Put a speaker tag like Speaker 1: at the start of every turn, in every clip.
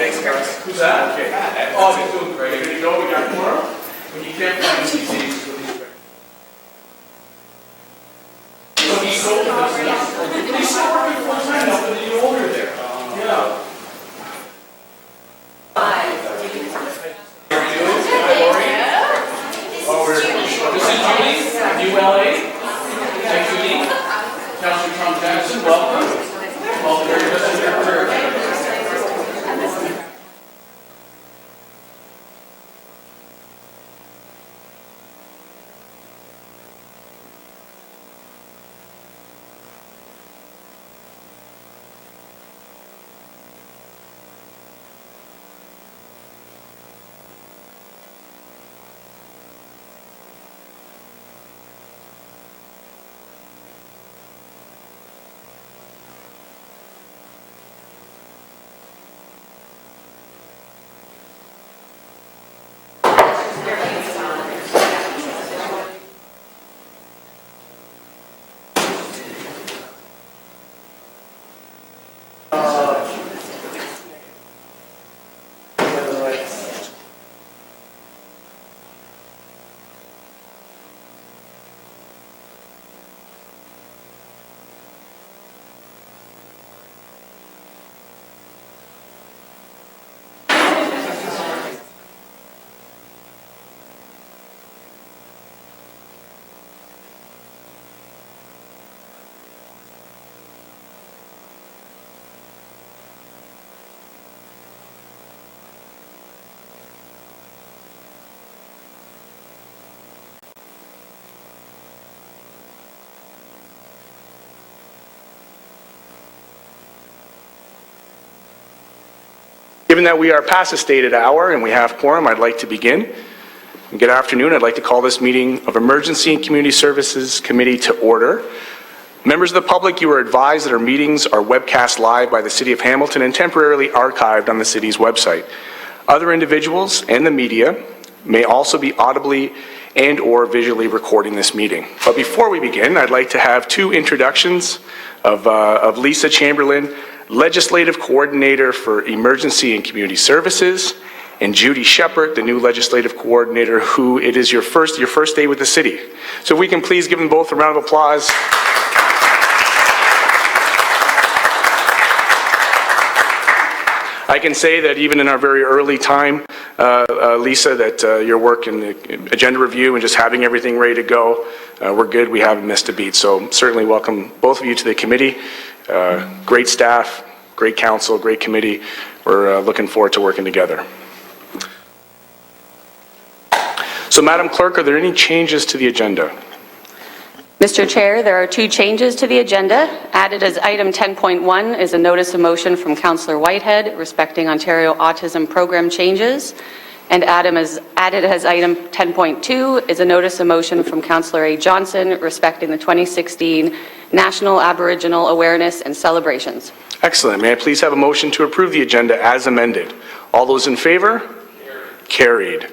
Speaker 1: Thanks, guys.
Speaker 2: Who's that? Okay. Oh, he's doing great. Ready to go? We got tomorrow? When you can't find these diseases with these guys. So he's older than us. He's still working full time now, but he's older there. Yeah. This is Judy, ULA. Thank you, Judy. Councillor Tom Jackson, welcome. Welcome to your church. Given that we are past the stated hour and we have quorum, I'd like to begin. Good afternoon. I'd like to call this meeting of Emergency and Community Services Committee to order. Members of the public, you are advised that our meetings are webcast live by the City of Hamilton and temporarily archived on the City's website. Other individuals and the media may also be audibly and or visually recording this meeting. But before we begin, I'd like to have two introductions of Lisa Chamberlain, Legislative Coordinator for Emergency and Community Services, and Judy Shepard, the new Legislative Coordinator, who it is your first day with the City. So if we can please give them both a round of applause. I can say that even in our very early time, Lisa, that your work in the agenda review and just having everything ready to go, we're good. We haven't missed a beat. So certainly welcome both of you to the committee. Great staff, great council, great committee. We're looking forward to working together. So Madam Clerk, are there any changes to the agenda?
Speaker 3: Mr. Chair, there are two changes to the agenda. Added as item 10.1 is a notice of motion from Councillor Whitehead respecting Ontario Autism program changes. And added as item 10.2 is a notice of motion from Councillor A. Johnson respecting the 2016 National Aboriginal Awareness and Celebrations.
Speaker 2: Excellent. May I please have a motion to approve the agenda as amended? All those in favor? Carried.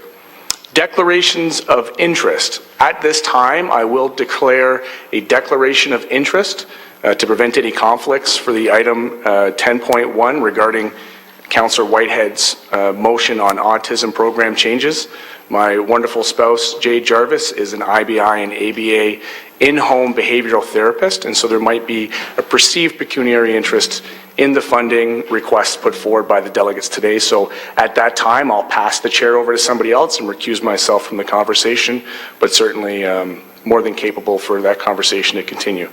Speaker 2: Declarations of interest. At this time, I will declare a declaration of interest to prevent any conflicts for the item 10.1 regarding Councillor Whitehead's motion on autism program changes. My wonderful spouse, Jade Jarvis, is an IBI and ABA in-home behavioral therapist, and so there might be a perceived pecuniary interest in the funding requests put forward by the delegates today. So at that time, I'll pass the chair over to somebody else and recuse myself from the conversation, but certainly more than capable for that conversation to continue.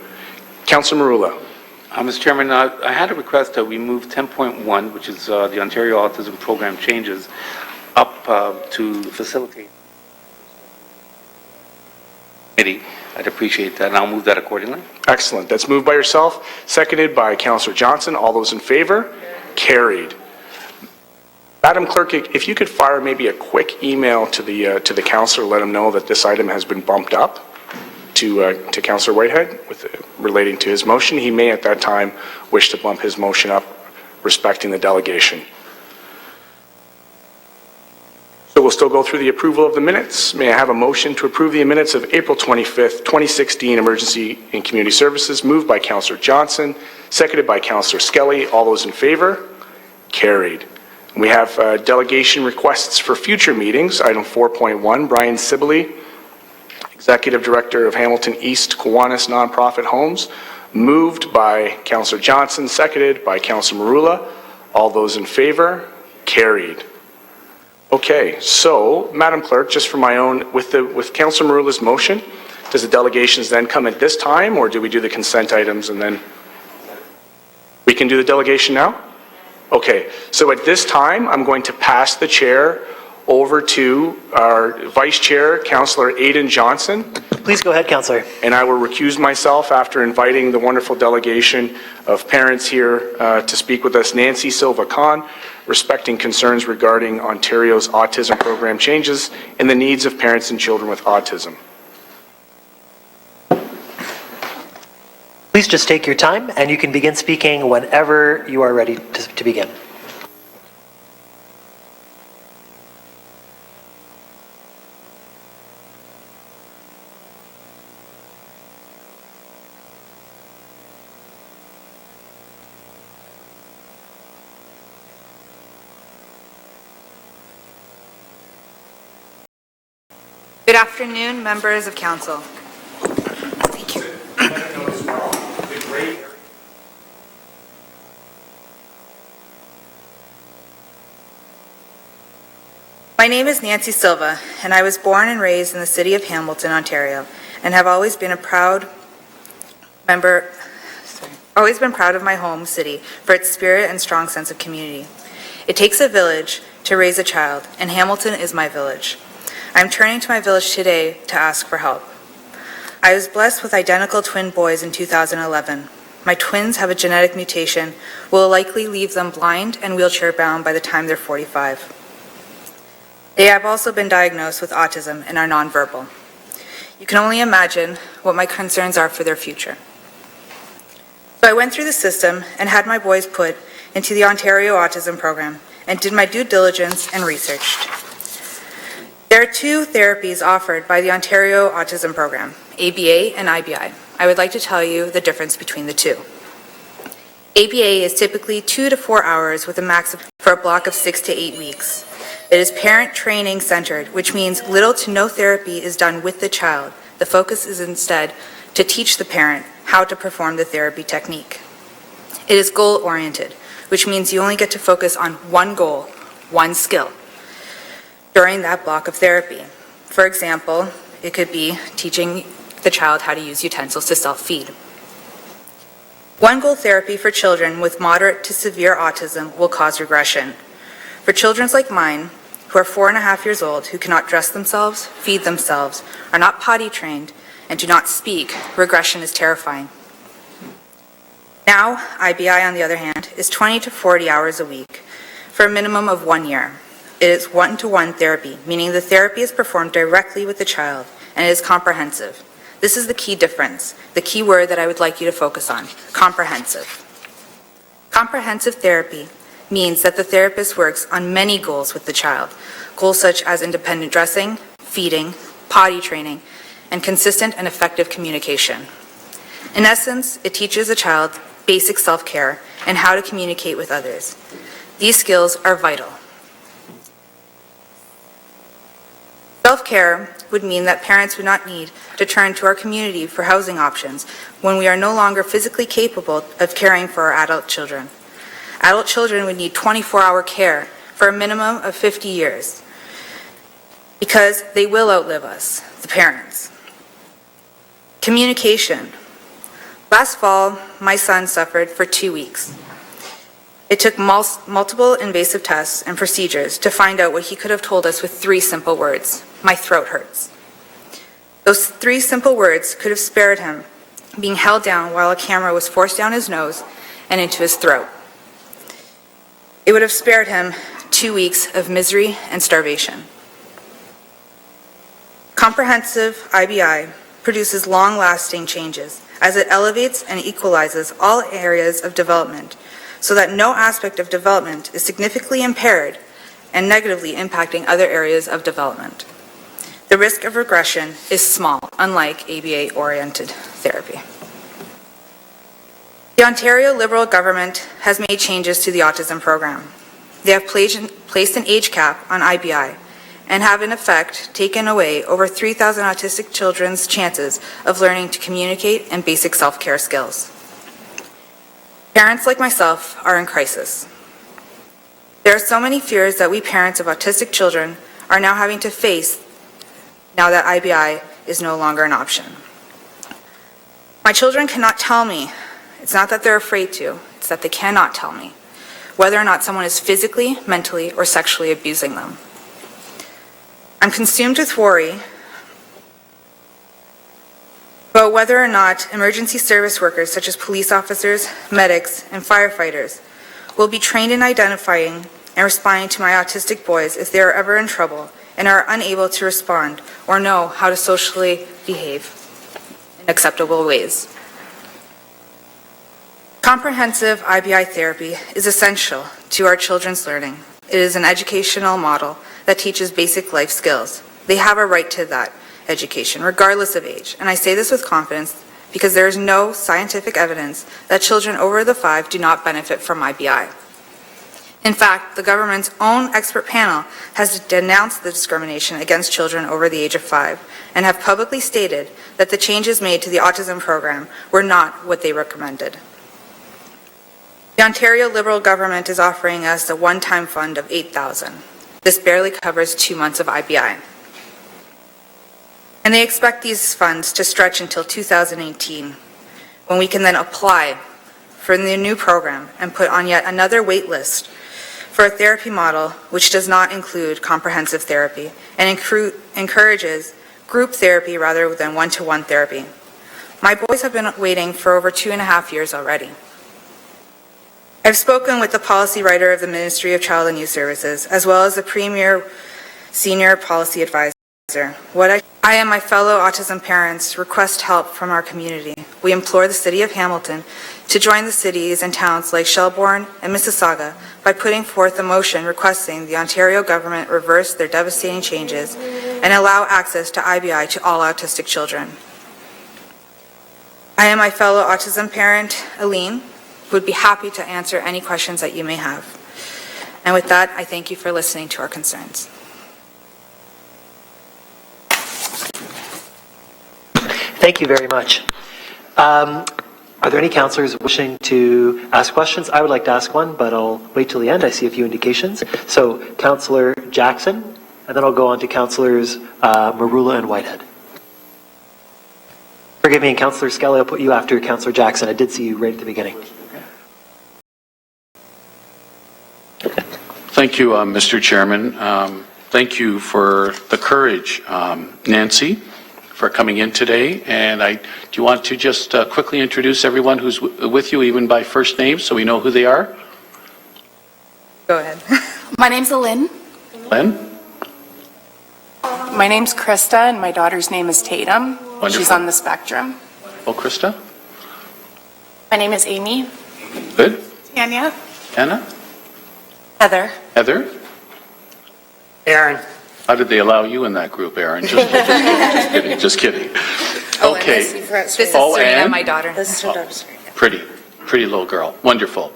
Speaker 2: Councillor Marula.
Speaker 4: Mr. Chairman, I had a request that we move 10.1, which is the Ontario Autism Program changes, up to facilitate. I'd appreciate that, and I'll move that accordingly.
Speaker 2: Excellent. That's moved by yourself, seconded by Councillor Johnson. All those in favor? Carried. Madam Clerk, if you could fire maybe a quick email to the councillor, let him know that this item has been bumped up to Councillor Whitehead relating to his motion. He may at that time wish to bump his motion up respecting the delegation. So we'll still go through the approval of the minutes. May I have a motion to approve the minutes of April 25th, 2016 Emergency and Community Services, moved by Councillor Johnson, seconded by Councillor Skelly. All those in favor? Carried. We have delegation requests for future meetings. Item 4.1, Brian Sibley, Executive Director of Hamilton East Kiwanis Nonprofit Homes, moved by Councillor Johnson, seconded by Councillor Marula. All those in favor? Carried. Okay, so Madam Clerk, just for my own, with Councillor Marula's motion, does the delegations then come at this time, or do we do the consent items and then we can do the delegation now? Okay, so at this time, I'm going to pass the chair over to our Vice Chair, Councillor Aidan Johnson.
Speaker 1: Please go ahead, Councillor.
Speaker 2: And I will recuse myself after inviting the wonderful delegation of parents here to speak with us. Nancy Silva-Khan, respecting concerns regarding Ontario's autism program changes and the needs of parents and children with autism.
Speaker 1: Please just take your time, and you can begin speaking whenever you are ready to begin.
Speaker 5: Good afternoon, members of council. Thank you. My name is Nancy Silva, and I was born and raised in the city of Hamilton, Ontario, and have always been proud of my home city for its spirit and strong sense of community. It takes a village to raise a child, and Hamilton is my village. I'm turning to my village today to ask for help. I was blessed with identical twin boys in 2011. My twins have a genetic mutation, will likely leave them blind and wheelchair bound by the time they're 45. They have also been diagnosed with autism and are nonverbal. You can only imagine what my concerns are for their future. So I went through the system and had my boys put into the Ontario Autism Program and did my due diligence and researched. There are two therapies offered by the Ontario Autism Program, ABA and IBI. I would like to tell you the difference between the two. ABA is typically 2 to 4 hours with a max for a block of 6 to 8 weeks. It is parent training centered, which means little to no therapy is done with the child. The focus is instead to teach the parent how to perform the therapy technique. It is goal oriented, which means you only get to focus on one goal, one skill, during that block of therapy. For example, it could be teaching the child how to use utensils to self-feed. One goal therapy for children with moderate to severe autism will cause regression. For children like mine, who are 4.5 years old, who cannot dress themselves, feed themselves, are not potty trained, and do not speak, regression is terrifying. Now, IBI, on the other hand, is 20 to 40 hours a week for a minimum of 1 year. It is one-to-one therapy, meaning the therapy is performed directly with the child, and it is comprehensive. This is the key difference, the key word that I would like you to focus on, comprehensive. Comprehensive therapy means that the therapist works on many goals with the child, goals such as independent dressing, feeding, potty training, and consistent and effective communication. In essence, it teaches a child basic self-care and how to communicate with others. These skills are vital. Self-care would mean that parents would not need to turn to our community for housing options when we are no longer physically capable of caring for our adult children. Adult children would need 24-hour care for a minimum of 50 years because they will outlive us, the parents. Communication. Last fall, my son suffered for 2 weeks. It took multiple invasive tests and procedures to find out what he could have told us with 3 simple words: my throat hurts. Those 3 simple words could have spared him being held down while a camera was forced down his nose and into his throat. It would have spared him 2 weeks of misery and starvation. Comprehensive IBI produces long-lasting changes as it elevates and equalizes all areas of development so that no aspect of development is significantly impaired and negatively impacting other areas of development. The risk of regression is small, unlike ABA-oriented therapy. The Ontario Liberal government has made changes to the autism program. They have placed an age cap on IBI and have in effect taken away over 3,000 autistic children's chances of learning to communicate and basic self-care skills. Parents like myself are in crisis. There are so many fears that we parents of autistic children are now having to face now that IBI is no longer an option. My children cannot tell me, it's not that they're afraid to, it's that they cannot tell me whether or not someone is physically, mentally, or sexually abusing them. I'm consumed with worry about whether or not emergency service workers such as police officers, medics, and firefighters will be trained in identifying and responding to my autistic boys if they are ever in trouble and are unable to respond or know how to socially behave in acceptable ways. Comprehensive IBI therapy is essential to our children's learning. It is an educational model that teaches basic life skills. They have a right to that education, regardless of age. And I say this with confidence because there is no scientific evidence that children over the 5 do not benefit from IBI. In fact, the government's own expert panel has denounced the discrimination against children over the age of 5 and have publicly stated that the changes made to the autism program were not what they recommended. The Ontario Liberal government is offering us a one-time fund of $8,000. This barely covers 2 months of IBI. And they expect these funds to stretch until 2018, when we can then apply for the new program and put on yet another wait list for a therapy model which does not include comprehensive therapy and encourages group therapy rather than one-to-one therapy. My boys have been waiting for over 2.5 years already. I've spoken with the policy writer of the Ministry of Child and Youth Services, as well as the Premier Senior Policy Advisor. I and my fellow autism parents request help from our community. We implore the City of Hamilton to join the cities and towns like Shelbourne and Mississauga by putting forth a motion requesting the Ontario government reverse their devastating changes and allow access to IBI to all autistic children. I and my fellow autism parent, Aline, would be happy to answer any questions that you may have. And with that, I thank you for listening to our concerns.
Speaker 1: Thank you very much. Are there any councillors wishing to ask questions? I would like to ask one, but I'll wait till the end. I see a few indications. So, Councillor Jackson, and then I'll go on to Councillors Marula and Whitehead. Forgive me, and Councillor Skelly, I'll put you after Councillor Jackson. I did see you right at the beginning.
Speaker 6: Thank you, Mr. Chairman. Thank you for the courage, Nancy, for coming in today. And do you want to just quickly introduce everyone who's with you, even by first name, so we know who they are?
Speaker 5: Go ahead.
Speaker 7: My name's Lynn.
Speaker 6: Lynn?
Speaker 7: My name's Krista, and my daughter's name is Tatum.
Speaker 6: Wonderful.
Speaker 7: She's on the spectrum.
Speaker 6: Oh, Krista?
Speaker 7: My name is Amy.
Speaker 6: Good.
Speaker 7: Tanya.
Speaker 6: Anna?
Speaker 7: Heather.
Speaker 6: Heather?
Speaker 1: Aaron.
Speaker 6: How did they allow you in that group, Aaron? Just kidding. Just kidding. Okay.
Speaker 5: This is
Speaker 6: Oh,
Speaker 5: Serena,
Speaker 6: and?
Speaker 5: my daughter.
Speaker 6: Pretty little girl. Wonderful.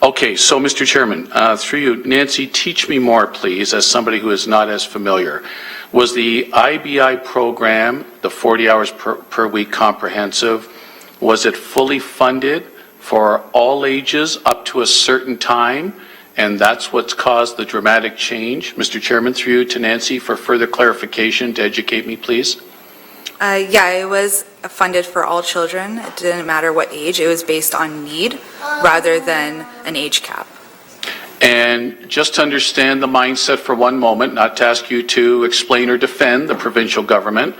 Speaker 6: Okay, so Mr. Chairman, through you, Nancy, teach me more, please, as somebody who is not as familiar. Was the IBI program, the 40 hours per week comprehensive, was it fully funded for all ages up to a certain time? And that's what's caused the dramatic change? Mr. Chairman, through you to Nancy for further clarification to educate me, please.
Speaker 5: Yeah, it was funded for all children. It didn't matter what age. It was based on need rather than an age cap.
Speaker 6: And just to understand the mindset for one moment, not to ask you to explain or defend the provincial government,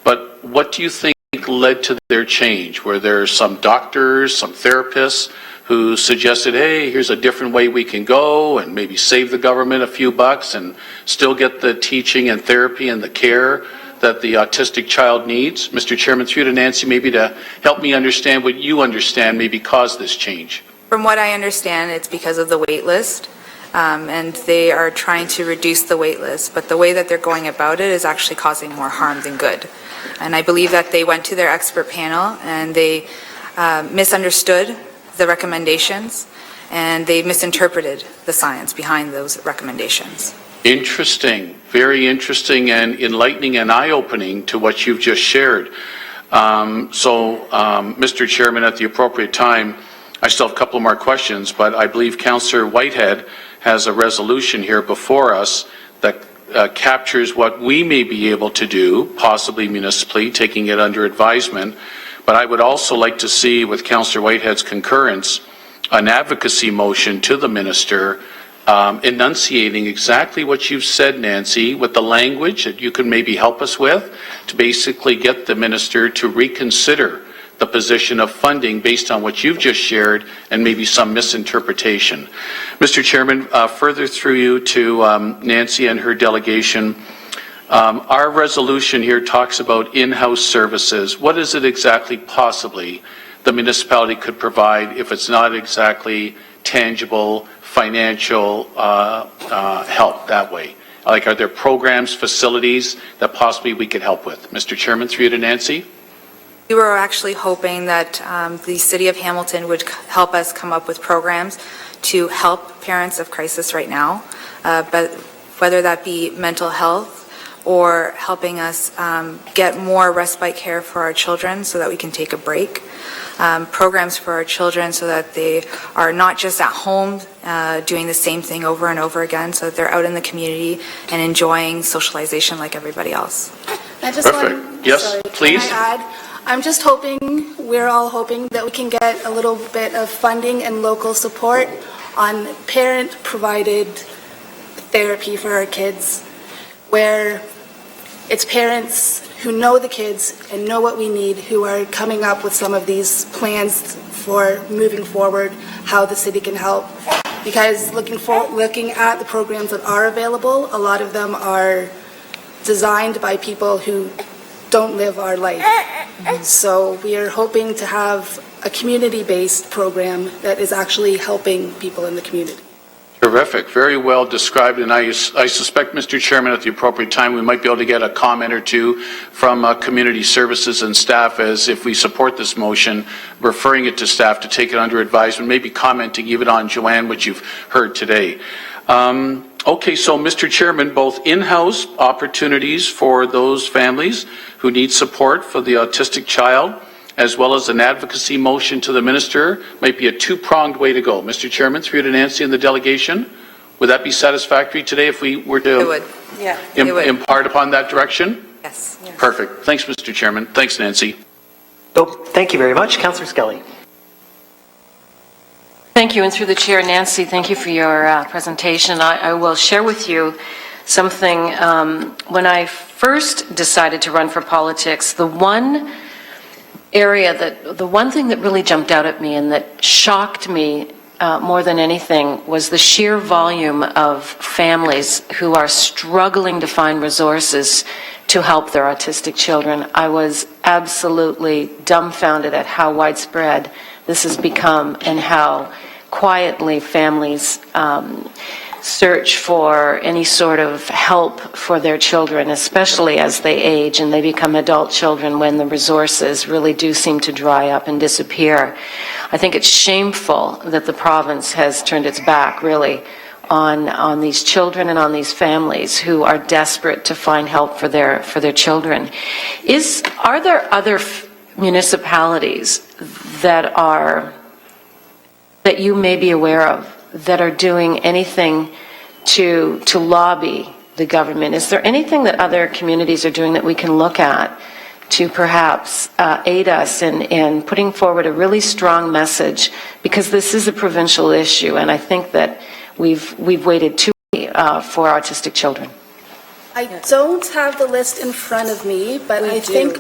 Speaker 6: but what do you think led to their change? Were there some doctors, some therapists who suggested, hey, here's a different way we can go and maybe save the government a few bucks and still get the teaching and therapy and the care that the autistic child needs? Mr. Chairman, through to Nancy, maybe to help me understand what you understand maybe caused this change.
Speaker 5: From what I understand, it's because of the wait list, and they are trying to reduce the wait list, but the way that they're going about it is actually causing more harm than good. And I believe that they went to their expert panel and they misunderstood the recommendations, and they misinterpreted the science behind those recommendations.
Speaker 6: Interesting, very interesting and enlightening and eye-opening to what you've just shared. Mr. Chairman, at the appropriate time, I still have a couple more questions, but I believe Councillor Whitehead has a resolution here before us that captures what we may be able to do, possibly municipally, taking it under advisement. But I would also like to see, with Councillor Whitehead's concurrence, an advocacy motion to the minister enunciating exactly what you've said, Nancy, with the language that you can maybe help us with, to basically get the minister to reconsider the position of funding based on what you've just shared and maybe some misinterpretation. Mr. Chairman, further through you to Nancy and her delegation, our resolution here talks about in-house services. What is it exactly possibly the municipality could provide if it's not exactly tangible financial help that way? Like, are there programs, facilities that possibly we could help with? Mr. Chairman, through you to Nancy.
Speaker 5: We were actually hoping that the City of Hamilton would help us come up with programs to help parents of crisis right now, but whether that be mental health or helping us get more respite care for our children so that we can take a break, programs for our children so that they are not just at home doing the same thing over and over again, so that they're out in the community and enjoying socialization like everybody else.
Speaker 8: I just
Speaker 6: Perfect.
Speaker 8: want,
Speaker 6: Yes,
Speaker 8: sorry,
Speaker 6: please.
Speaker 8: Can I add? I'm just hoping, we're all hoping that we can get a little bit of funding and local support on parent-provided therapy for our kids, where it's parents who know the kids and know what we need, who are coming up with some of these plans for moving forward, how the city can help. Because looking at the programs that are available, a lot of them are designed by people who don't live our life. So we are hoping to have a community-based program that is actually helping people in the community.
Speaker 6: Terrific. Very well described. And I suspect, Mr. Chairman, at the appropriate time, we might be able to get a comment or two from community services and staff as if we support this motion, referring it to staff to take it under advisement, maybe commenting even on, Joanne, what you've heard today. Okay, so Mr. Chairman, both in-house opportunities for those families who need support for the autistic child, as well as an advocacy motion to the minister, might be a two-pronged way to go. Mr. Chairman, through you to Nancy and the delegation, would that be satisfactory today if we were to
Speaker 5: It would. Yeah, it would.
Speaker 6: impart upon that direction?
Speaker 5: Yes.
Speaker 6: Perfect. Thanks, Mr. Chairman. Thanks, Nancy.
Speaker 1: So, thank you very much. Councillor Skelly.
Speaker 9: Thank you, and through the chair, Nancy, thank you for your presentation. I will share with you something. When I first decided to run for politics, the one thing that really jumped out at me and that shocked me more than anything was the sheer volume of families who are struggling to find resources to help their autistic children. I was absolutely dumbfounded at how widespread this has become and how quietly families search for any sort of help for their children, especially as they age and they become adult children, when the resources really do seem to dry up and disappear. I think it's shameful that the province has turned its back really on these children and on these families who are desperate to find help for their children. Are there other municipalities that you may be aware of that are doing anything to lobby the government? Is there anything that other communities are doing that we can look at to perhaps aid us in putting forward a really strong message? Because this is a provincial issue, and I think that we've waited too long for autistic children.
Speaker 8: I don't have the list in front of me, but I think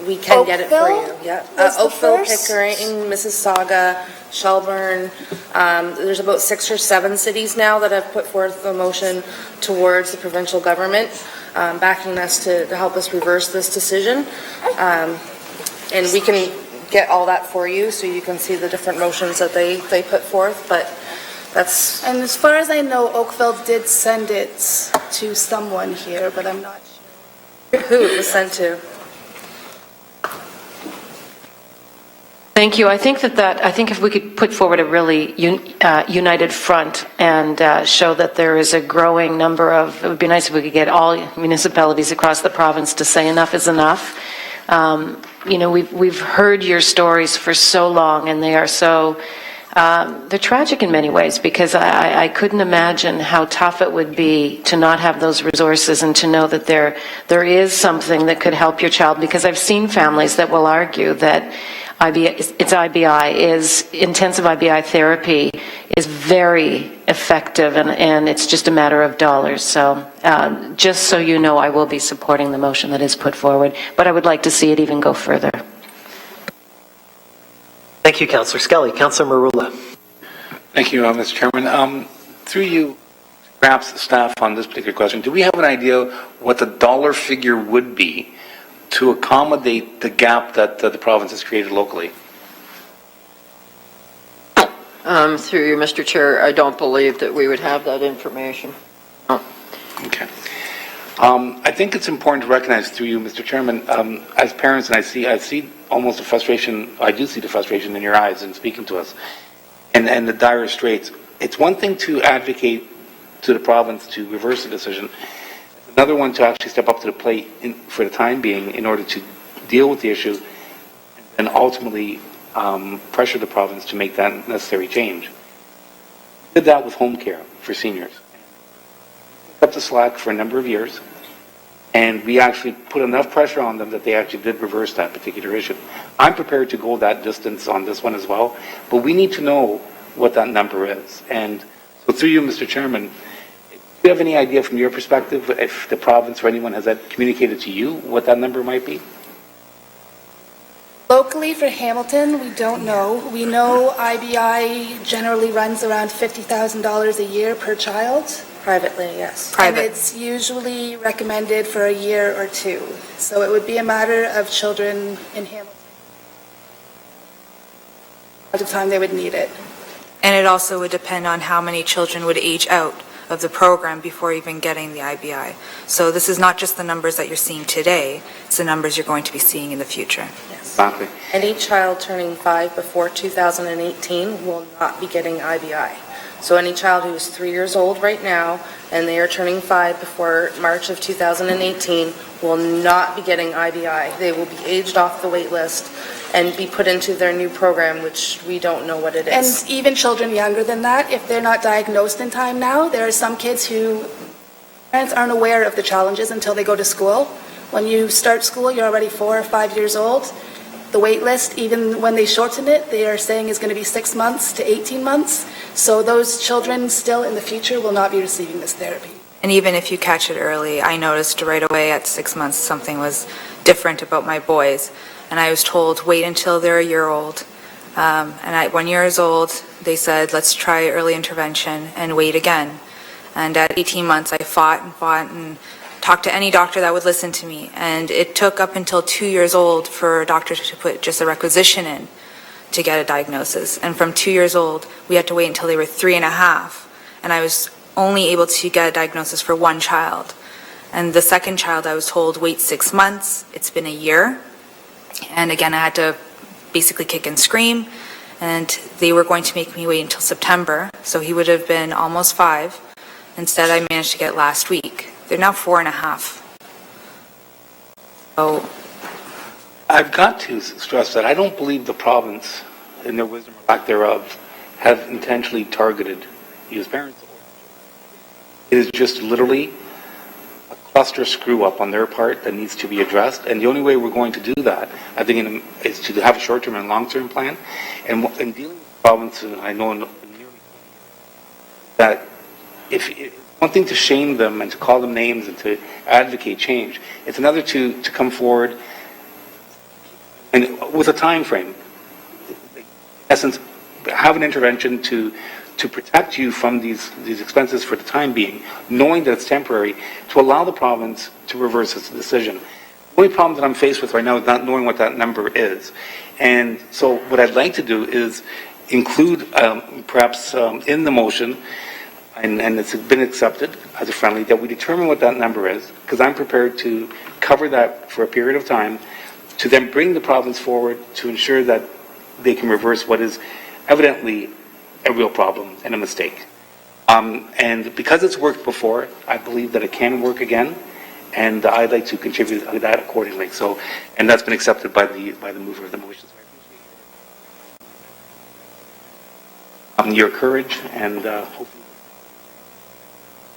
Speaker 10: we can get it for you.
Speaker 8: Oakville
Speaker 10: Yeah,
Speaker 8: was the
Speaker 10: Oakville,
Speaker 8: first?
Speaker 10: Pickering, Mississauga, Shelburne. There's about 6 or 7 cities now that have put forth a motion towards the provincial government, backing us to help us reverse this decision. And we can get all that for you so you can see the different motions that they put forth, but that's...
Speaker 8: And as far as I know, Oakville did send it to someone here, but I'm not sure.
Speaker 10: Who it was sent to?
Speaker 9: Thank you. I think I think if we could put forward a really united front and show that there is a growing number of, it would be nice if we could get all municipalities across the province to say enough is enough. You know, we've heard your stories for so long, and they are so, they're tragic in many ways, because I couldn't imagine how tough it would be to not have those resources and to know that there is something that could help your child, because I've seen families that will argue that intensive IBI therapy is very effective, and it's just a matter of dollars. So just so you know, I will be supporting the motion that is put forward, but I would like to see it even go further.
Speaker 1: Thank you, Councillor Skelly. Councillor Marula.
Speaker 4: Thank you, Mr. Chairman. Through you, perhaps staff on this particular question, do we have an idea what the dollar figure would be to accommodate the gap that the province has created locally?
Speaker 11: Through you, Mr. Chair, I don't believe that we would have that information.
Speaker 4: Okay. I think it's important to recognize through you, Mr. Chairman, as parents, and I see almost a frustration, I do see the frustration in your eyes in speaking to us, and the dire straits. It's one thing to advocate to the province to reverse the decision. Another one to actually step up to the plate for the time being in order to deal with the issue and ultimately pressure the province to make that necessary change. We did that with home care for seniors. We kept the slack for a number of years, and we actually put enough pressure on them that they actually did reverse that particular issue. I'm prepared to go that distance on this one as well, but we need to know what that number is. And so through you, Mr. Chairman, do you have any idea from your perspective if the province or anyone has that communicated to you what that number might be?
Speaker 8: Locally for Hamilton, we don't know. We know IBI generally runs around $50,000 a year per child.
Speaker 10: Privately, yes.
Speaker 8: And it's usually recommended for a year or two. So it would be a matter of children in Hamilton at the time they would need it.
Speaker 5: And it also would depend on how many children would age out of the program before even getting the IBI. So this is not just the numbers that you're seeing today, it's the numbers you're going to be seeing in the future.
Speaker 10: Yes.
Speaker 4: Exactly.
Speaker 10: Any child turning 5 before 2018 will not be getting IBI. So any child who is 3 years old right now and they are turning 5 before March of 2018 will not be getting IBI. They will be aged off the wait list and be put into their new program, which we don't know what it is.
Speaker 8: And even children younger than that, if they're not diagnosed in time now, there are some kids who parents aren't aware of the challenges until they go to school. When you start school, you're already 4 or 5 years old. The wait list, even when they shorten it, they are saying is going to be 6 months to 18 months. So those children still in the future will not be receiving this therapy.
Speaker 5: And even if you catch it early, I noticed right away at 6 months something was different about my boys. And I was told, wait until they're a year old. And at 1 year old, they said, let's try early intervention and wait again. And at 18 months, I fought and talked to any doctor that would listen to me. And it took up until 2 years old for doctors to put just a requisition in to get a diagnosis. And from 2 years old, we had to wait until they were 3.5. And I was only able to get a diagnosis for one child. And the second child, I was told, wait 6 months. It's been a year. And again, I had to basically kick and scream. And they were going to make me wait until September. So he would have been almost 5. Instead, I managed to get last week. They're now 4.5. So
Speaker 4: I've got to stress that I don't believe the province, in their wisdom or lack thereof, have intentionally targeted you as parents. It is just literally a cluster screw-up on their part that needs to be addressed, and the only way we're going to do that, I think, is to have a short-term and long-term plan. And in dealing with the province, I know that if one thing to shame them and to call them names and to advocate change, it's another to come forward and with a time frame. In essence, have an intervention to protect you from these expenses for the time being, knowing that it's temporary, to allow the province to reverse its decision. The only problem that I'm faced with right now is not knowing what that number is. And so what I'd like to do is include perhaps in the motion, and it's been accepted as a friendly, that we determine what that number is, because I'm prepared to cover that for a period of time, to then bring the province forward to ensure that they can reverse what is evidently a real problem and a mistake. And because it's worked before, I believe that it can work again, and I'd like to contribute to that accordingly. So, and that's been accepted by the mover of the motion. So I appreciate your courage and hopefully.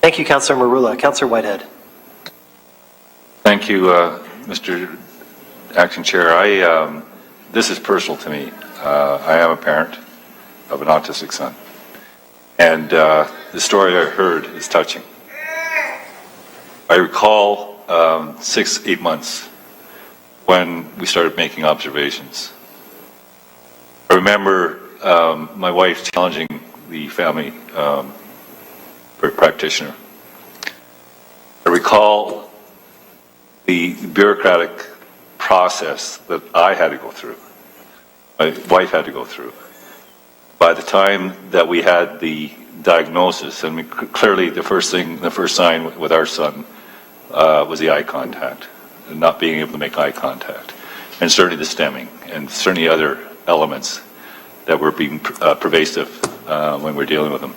Speaker 1: Thank you, Councillor Marula. Councillor Whitehead.
Speaker 12: Thank you, Mr. Acting Chair. This is personal to me. I am a parent of an autistic son. And the story I heard is touching. I recall 6-8 months when we started making observations. I remember my wife challenging the family practitioner. I recall the bureaucratic process that I had to go through, my wife had to go through. By the time that we had the diagnosis, and clearly the first sign with our son was the eye contact, and not being able to make eye contact, and certainly the stemming, and certainly other elements that were being pervasive when we're dealing with them.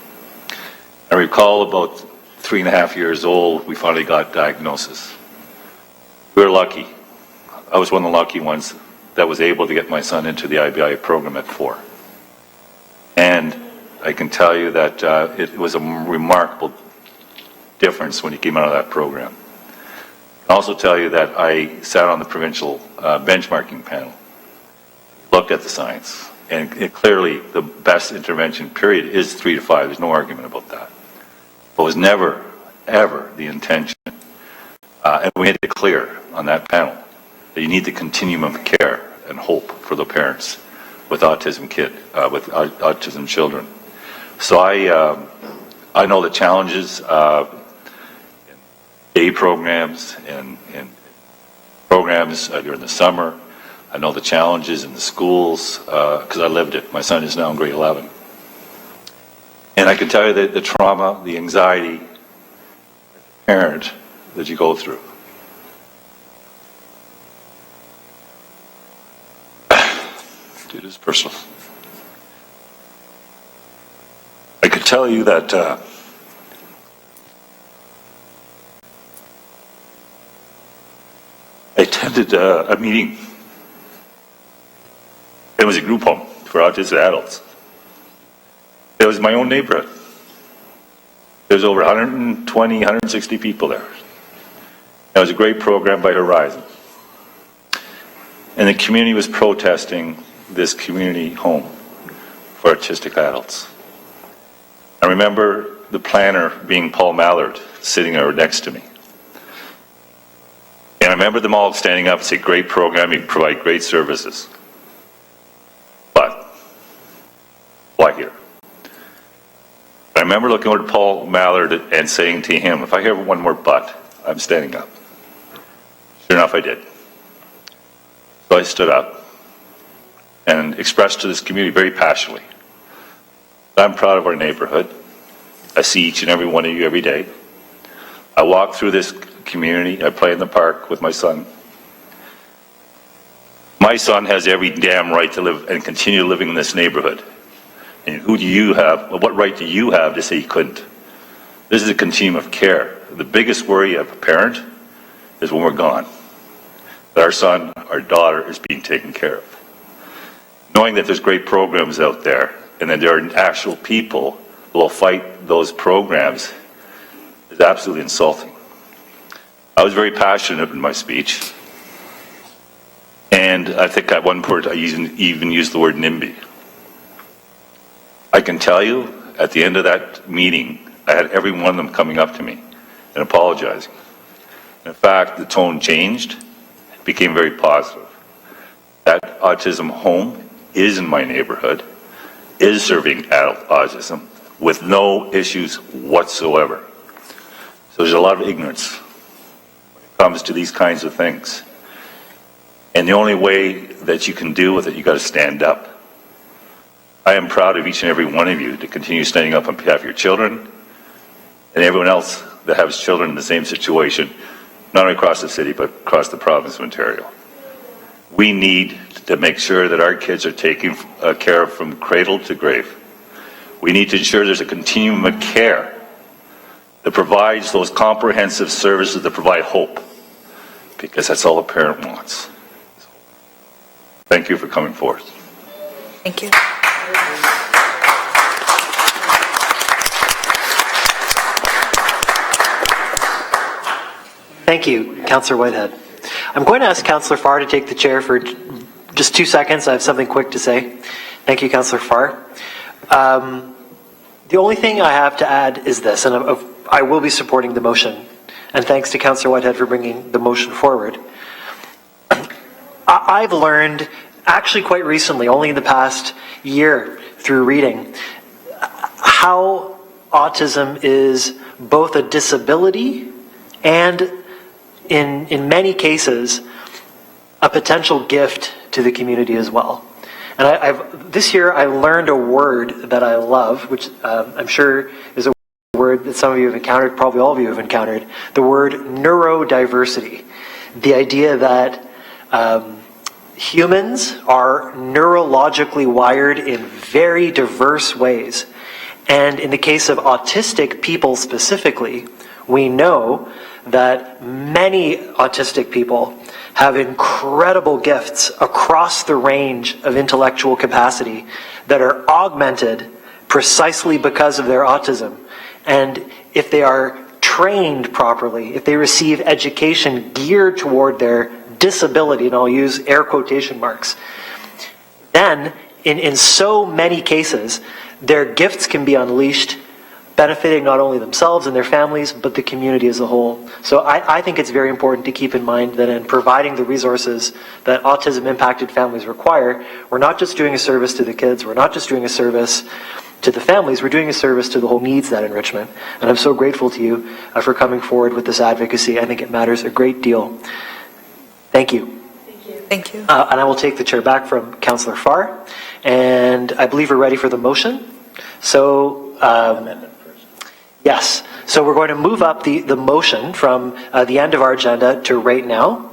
Speaker 12: I recall about 3.5 years old, we finally got diagnosis. We were lucky. I was one of the lucky ones that was able to get my son into the IBI program at 4. And I can tell you that it was a remarkable difference when he came out of that program. I can also tell you that I sat on the provincial benchmarking panel, looked at the science, and clearly the best intervention period is 3 to 5. There's no argument about that. But it was never, ever the intention. And we made it clear on that panel that you need the continuum of care and hope for the parents with autism autism children. So I know the challenges in day programs and programs during the summer. I know the challenges in the schools because I lived it. My son is now in grade 11. And I can tell you that the trauma, the anxiety, as a parent, that you go through. It is personal. I could tell you that I attended a meeting. It was a group home for autistic adults. It was my own neighborhood. There was over 120, 160 people there. It was a great program by Horizon. And the community was protesting this community home for autistic adults. I remember the planner being Paul Mallard sitting there next to me. And I remember them all standing up and saying, great program, you provide great services. But, why here? I remember looking over to Paul Mallard and saying to him, if I hear one more but, I'm standing up. Sure enough, I did. So I stood up and expressed to this community very passionately, I'm proud of our neighborhood. I see each and every one of you every day. I walk through this community. I play in the park with my son. My son has every damn right to live and continue living in this neighborhood. And who do you have, what right do you have to say he couldn't? This is a continuum of care. The biggest worry of a parent is when we're gone, that our son, our daughter is being taken care of. Knowing that there's great programs out there and that there are actual people who will fight those programs is absolutely insulting. I was very passionate in my speech. And I think at one point I even used the word NIMBY. I can tell you, at the end of that meeting, I had every one of them coming up to me and apologizing. In fact, the tone changed, it became very positive. That autism home is in my neighborhood, is serving adult autism with no issues whatsoever. So there's a lot of ignorance when it comes to these kinds of things. And the only way that you can deal with it, you got to stand up. I am proud of each and every one of you to continue standing up on behalf of your children and everyone else that has children in the same situation, not only across the city, but across the province of Ontario. We need to make sure that our kids are taken care of from cradle to grave. We need to ensure there's a continuum of care that provides those comprehensive services that provide hope, because that's all a parent wants. Thank you for coming forth.
Speaker 5: Thank you.
Speaker 1: Thank you, Councillor Whitehead. I'm going to ask Councillor Farr to take the chair for just 2 seconds. I have something quick to say. Thank you, Councillor Farr. The only thing I have to add is this, and I will be supporting the motion. And thanks to Councillor Whitehead for bringing the motion forward. I've learned, actually quite recently, only in the past year through reading, how autism is both a disability and, in many cases, a potential gift to the community as well. And this year I learned a word that I love, which I'm sure is a word that some of you have encountered, probably all of you have encountered, the word neurodiversity. The idea that humans are neurologically wired in very diverse ways. And in the case of autistic people specifically, we know that many autistic people have incredible gifts across the range of intellectual capacity that are augmented precisely because of their autism. And if they are trained properly, if they receive education geared toward their disability, and I'll use air quotation marks, then in so many cases, their gifts can be unleashed, benefiting not only themselves and their families, but the community as a whole. So I think it's very important to keep in mind that in providing the resources that autism-impacted families require, we're not just doing a service to the kids, we're not just doing a service to the families, we're doing a service to the whole needs that enrichment. And I'm so grateful to you for coming forward with this advocacy. I think it matters a great deal. Thank you.
Speaker 5: Thank you.
Speaker 1: And I will take the chair back from Councillor Farr. And I believe we're ready for the motion. So, yes. So we're going to move up the motion from the end of our agenda to right now.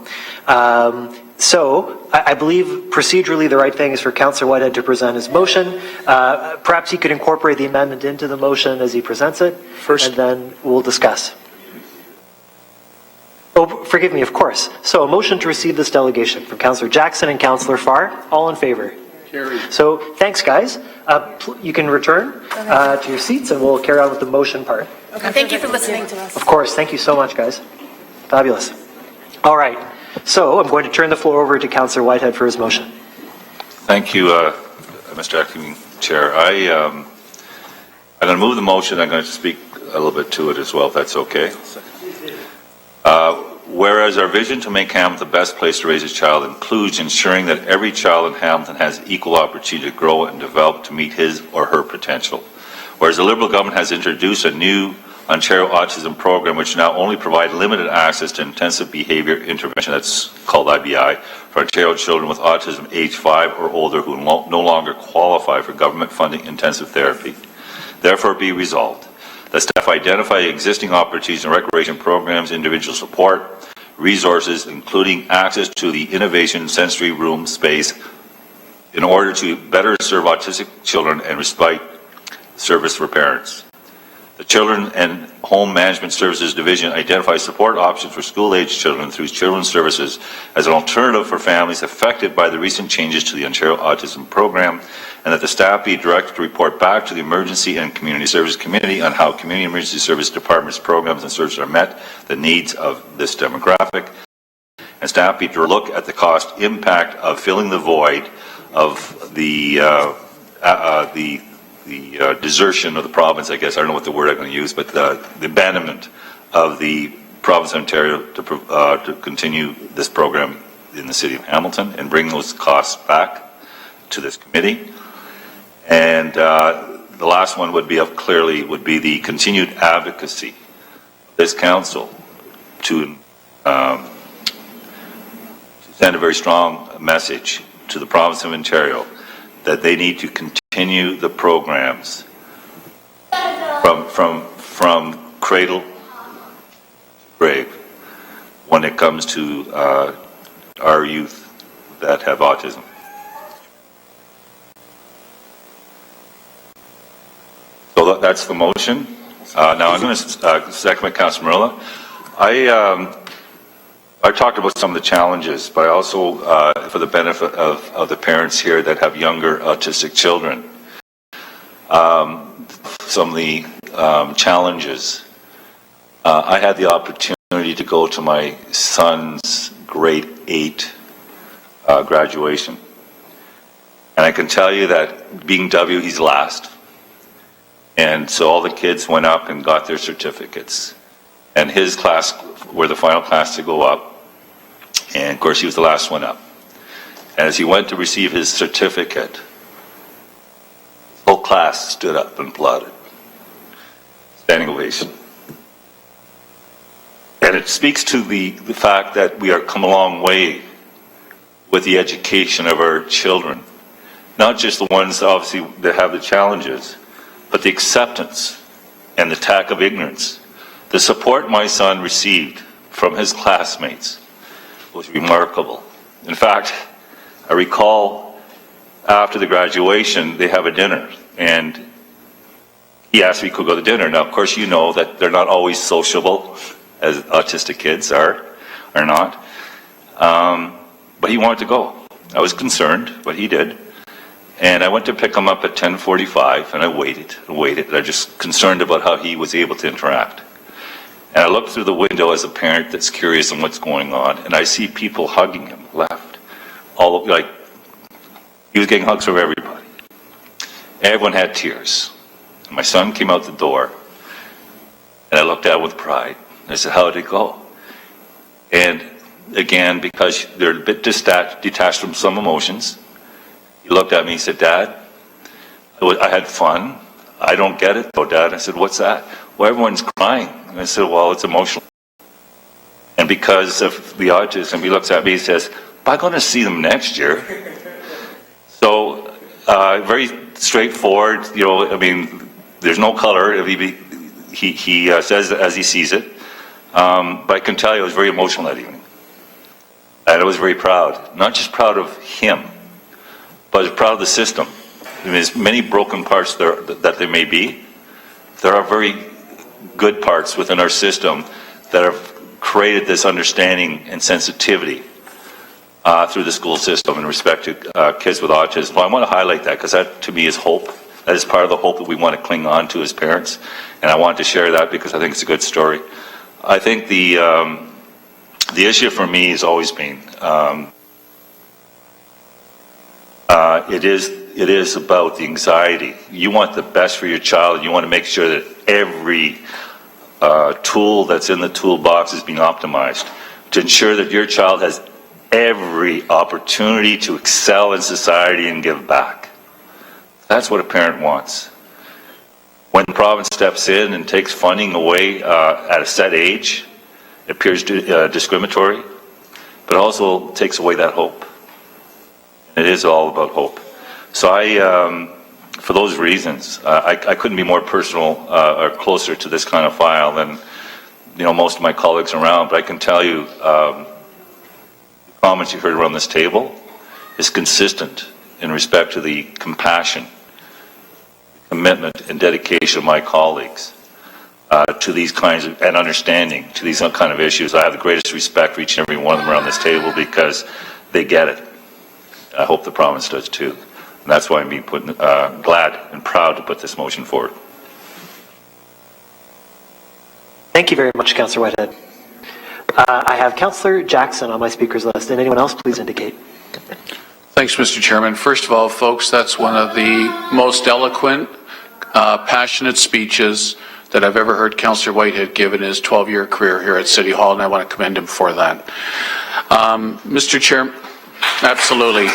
Speaker 1: So I believe procedurally the right thing is for Councillor Whitehead to present his motion. Perhaps he could incorporate the amendment into the motion as he presents it, and then we'll discuss. Oh, forgive me, of course. So a motion to receive this delegation from Councillor Jackson and Councillor Farr. All in favor?
Speaker 6: Carried.
Speaker 1: So thanks, guys. You can return to your seats and we'll carry on with the motion part.
Speaker 8: Okay, thank you for listening to us.
Speaker 1: Of course. Thank you so much, guys. Fabulous. All right. So I'm going to turn the floor over to Councillor Whitehead for his motion.
Speaker 12: Thank you, Mr. Acting Chair. I'm going to move the motion. I'm going to speak a little bit to it as well, if that's okay. Whereas our vision to make Hamilton the best place to raise a child includes ensuring that every child in Hamilton has equal opportunity to grow and develop to meet his or her potential. Whereas the Liberal government has introduced a new Ontario Autism program which now only provides limited access to intensive behaviour intervention, that's called IBI, for Ontario children with autism age 5 or older who no longer qualify for government funding intensive therapy. Therefore be resolved that staff identify existing opportunities and recreation programs, individual support, resources, including access to the innovation sensory room space in order to better serve autistic children and respite service for parents. The Children and Home Management Services Division identifies support options for school-aged children through Children's Services as an alternative for families affected by the recent changes to the Ontario Autism Program, and that the staff be directed to report back to the Emergency and Community Service Committee on how Community Emergency Service Departments, programs and services are met the needs of this demographic, and staff be to look at the cost impact of filling the void of the desertion of the province, I guess, I don't know what the word I'm going to use, but the abandonment of the province of Ontario to continue this program in the city of Hamilton and bring those costs back to this committee. And the last one would be would be the continued advocacy of this council to send a very strong message to the province of Ontario that they need to continue the programs from cradle to grave when it comes to our youth that have autism. So that's the motion. Now I'm going to second by Councillor Marilla. I talked about some of the challenges, but I also, for the benefit of the parents here that have younger autistic children, some of the challenges. I had the opportunity to go to my son's grade 8 graduation. And I can tell you that being W, he's last. And so all the kids went up and got their certificates. And his class were the final class to go up. And of course, he was the last one up. And as he went to receive his certificate, the whole class stood up and applauded. Standing ovation. And it speaks to the fact that we are come a long way with the education of our children. Not just the ones, obviously, that have the challenges, but the acceptance and the attack of ignorance. The support my son received from his classmates was remarkable. In fact, I recall after the graduation, they have a dinner, and he asked me if he could go to dinner. Now, of course, you know that they're not always sociable, as autistic kids are not. But he wanted to go. I was concerned, but he did. And I went to pick him up at 10:45, and I waited. I was just concerned about how he was able to interact. And I looked through the window as a parent that's curious on what's going on, and I see people hugging him left. He was getting hugs from everybody. Everyone had tears. And my son came out the door, and I looked at him with pride. I said, how did it go? And again, because they're a bit detached from some emotions, he looked at me and said, Dad, I had fun. I don't get it though, Dad. I said, what's that? Well, everyone's crying. And I said, well, it's emotional. And because of the autism, he looks at me and says, but I'm going to see them next year. So, very straightforward, there's no color. He says as he sees it. But I can tell you I was very emotional that evening. And I was very proud. Not just proud of him, but I was proud of the system. As many broken parts that there may be, there are very good parts within our system that have created this understanding and sensitivity through the school system in respect to kids with autism. Well, I want to highlight that because that to me is hope. That is part of the hope that we want to cling on to as parents. And I want to share that because I think it's a good story. I think the issue for me has always been it is about the anxiety. You want the best for your child. You want to make sure that every tool that's in the toolbox is being optimized to ensure that your child has every opportunity to excel in society and give back. That's what a parent wants. When the province steps in and takes funding away at a set age, it appears discriminatory, but also takes away that hope. It is all about hope. So for those reasons, I couldn't be more personal or closer to this kind of file than most of my colleagues around. But I can tell you, the comments you heard around this table is consistent in respect to the compassion, commitment, and dedication of my colleagues to these kinds of, and understanding to these kind of issues. I have the greatest respect for each and every one of them around this table because they get it. I hope the province does too. And that's why I'm being glad and proud to put this motion forward.
Speaker 1: Thank you very much, Councillor Whitehead. I have Councillor Jackson on my speakers list, and anyone else, please indicate.
Speaker 6: Thanks, Mr. Chairman. First of all, folks, that's one of the most eloquent, passionate speeches that I've ever heard Councillor Whitehead give in his 12-year career here at City Hall, and I want to commend him for that. Mr. Chair, absolutely.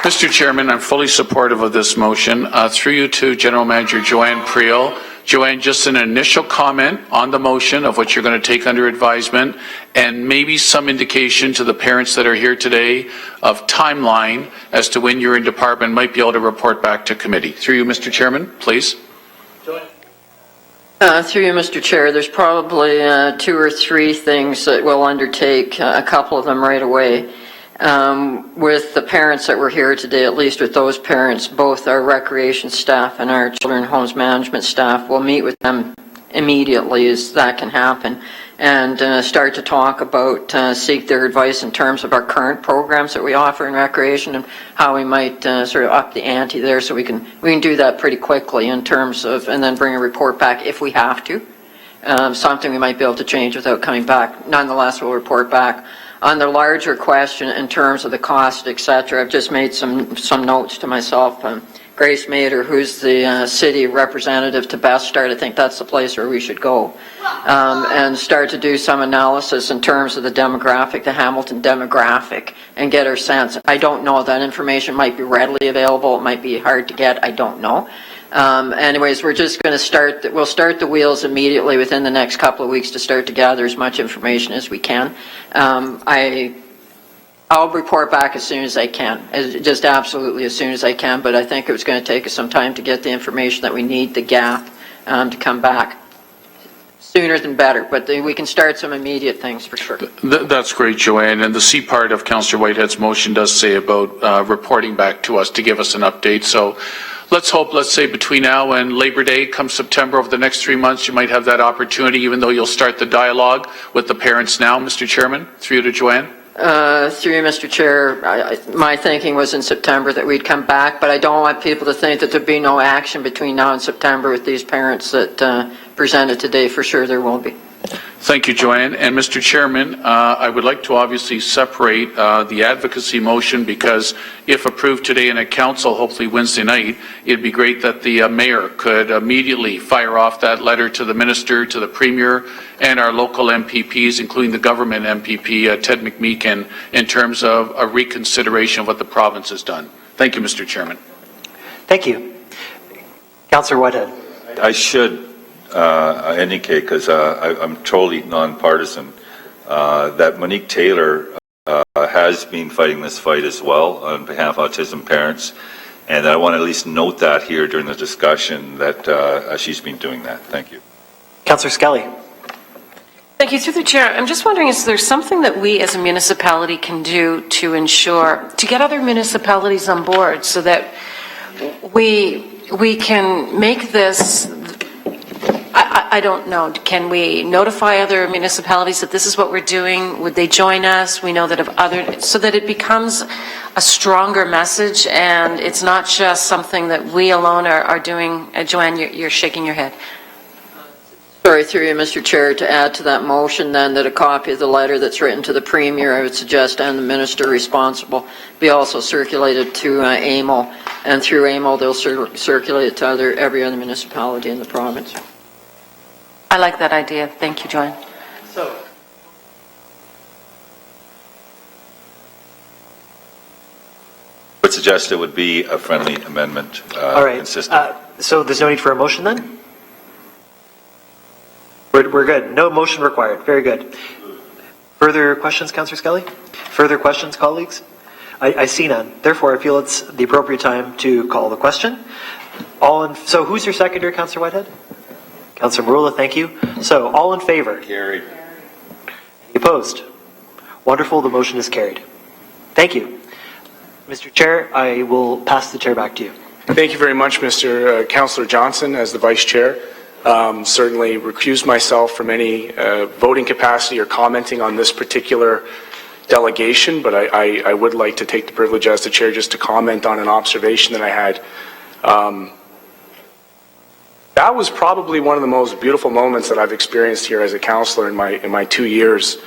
Speaker 6: Mr. Chairman, I'm fully supportive of this motion. Through you to General Manager Joanne Priel. Joanne, just an initial comment on the motion of what you're going to take under advisement and maybe some indication to the parents that are here today of timeline as to when your department might be able to report back to committee. Through you, Mr. Chairman, please.
Speaker 11: Through you, Mr. Chair, there's probably 2 or 3 things that we'll undertake, a couple of them right away. With the parents that were here today, at least with those parents, both our recreation staff and our children homes management staff will meet with them immediately as that can happen, and start to talk about, seek their advice in terms of our current programs that we offer in recreation and how we might sort of up the ante there, so we can do that pretty quickly in terms of, and then bring a report back if we have to. Something we might be able to change without coming back. Nonetheless, we'll report back. On the larger question in terms of the cost, etc., I've just made some notes to myself. Grace Mader, who's the city representative to Best Start, I think that's the place where we should go, and start to do some analysis in terms of the demographic, the Hamilton demographic, and get our sense. I don't know, that information might be readily available, it might be hard to get, I don't know. Anyways, we're just going to we'll start the wheels immediately within the next couple of weeks to start to gather as much information as we can. I'll report back as soon as I can, just absolutely as soon as I can, but I think it was going to take us some time to get the information that we need, the gap, to come back. Sooner than better, but we can start some immediate things for sure.
Speaker 6: That's great, Joanne. And the C part of Councillor Whitehead's motion does say about reporting back to us to give us an update. So let's hope, let's say between now and Labor Day, come September, over the next 3 months, you might have that opportunity, even though you'll start the dialogue with the parents now, Mr. Chairman, through you to Joanne.
Speaker 11: Through you, Mr. Chair, my thinking was in September that we'd come back, but I don't want people to think that there'd be no action between now and September with these parents that presented today. For sure there will be.
Speaker 6: Thank you, Joanne. And Mr. Chairman, I would like to obviously separate the advocacy motion, because if approved today in a council, hopefully Wednesday night, it'd be great that the mayor could immediately fire off that letter to the minister, to the premier, and our local MPPs, including the government MPP, Ted McMeekin, in terms of a reconsideration of what the province has done. Thank you, Mr. Chairman.
Speaker 1: Thank you. Councillor Whitehead.
Speaker 12: I should indicate, because I'm totally nonpartisan, that Monique Taylor has been fighting this fight as well on behalf of autism parents, and I want to at least note that here during the discussion that she's been doing that. Thank you.
Speaker 1: Councillor Skelly.
Speaker 9: Thank you. Through the chair, I'm just wondering, is there something that we as a municipality can do to ensure, to get other municipalities on board so that we can make this, I don't know, can we notify other municipalities that this is what we're doing? Would they join us? We know that of other, so that it becomes a stronger message and it's not just something that we alone are doing. Joanne, you're shaking your head.
Speaker 11: Sorry, through you, Mr. Chair, to add to that motion then that a copy of the letter that's written to the Premier, I would suggest, and the Minister responsible, be also circulated to AMO, and through AMO they'll circulate it to every other municipality in the province.
Speaker 9: I like that idea. Thank you, Joanne.
Speaker 1: So,
Speaker 12: I would suggest it would be a friendly amendment.
Speaker 1: all right.
Speaker 12: Consistent.
Speaker 1: So there's no need for a motion then? We're good. No motion required. Very good. Further questions, Councillor Skelly? Further questions, colleagues? I see none. Therefore, I feel it's the appropriate time to call the question. So who's your seconder, Councillor Whitehead? Councillor Marula, thank you. So all in favor?
Speaker 12: Carried.
Speaker 1: Opposed? Wonderful. The motion is carried. Thank you. Mr. Chair, I will pass the chair back to you.
Speaker 2: Thank you very much, Mr. Councillor Johnson, as the Vice Chair. Certainly recuse myself from any voting capacity or commenting on this particular delegation, but I would like to take the privilege as the Chair just to comment on an observation that I had. That was probably one of the most beautiful moments that I've experienced here as a councillor in my 2 years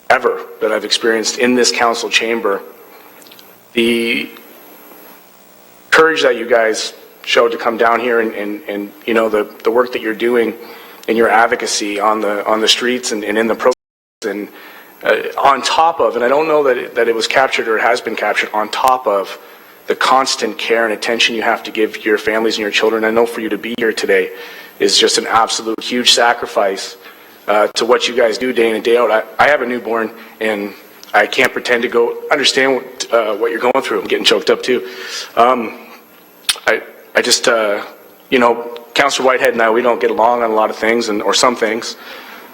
Speaker 2: ever that I've experienced in this council chamber. The courage that you guys showed to come down here and you know, the work that you're doing in your advocacy on the streets and in the protests, and on top of, and I don't know that it was captured or it has been captured, on top of the constant care and attention you have to give your families and your children. I know for you to be here today is just an absolute huge sacrifice to what you guys do day in and day out. I have a newborn and I can't pretend to go understand what you're going through. I'm getting choked up too. I just, you know, Councillor Whitehead and I, we don't get along on a lot of things or some things.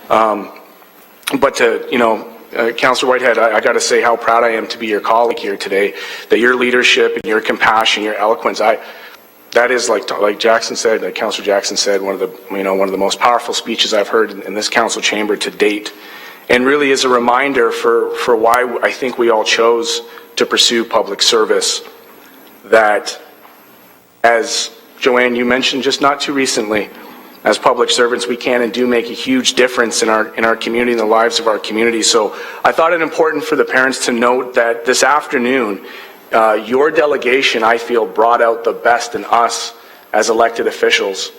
Speaker 2: But Councillor Whitehead, I got to say how proud I am to be your colleague here today, that your leadership and your compassion, your eloquence, that is like Jackson said, like Councillor Jackson said, one of the most powerful speeches I've heard in this council chamber to date, and really is a reminder for why I think we all chose to pursue public service. That, as Joanne, you mentioned just not too recently, as public servants, we can and do make a huge difference in our community, in the lives of our community. So I thought it important for the parents to note that this afternoon, your delegation, I feel, brought out the best in us as elected officials.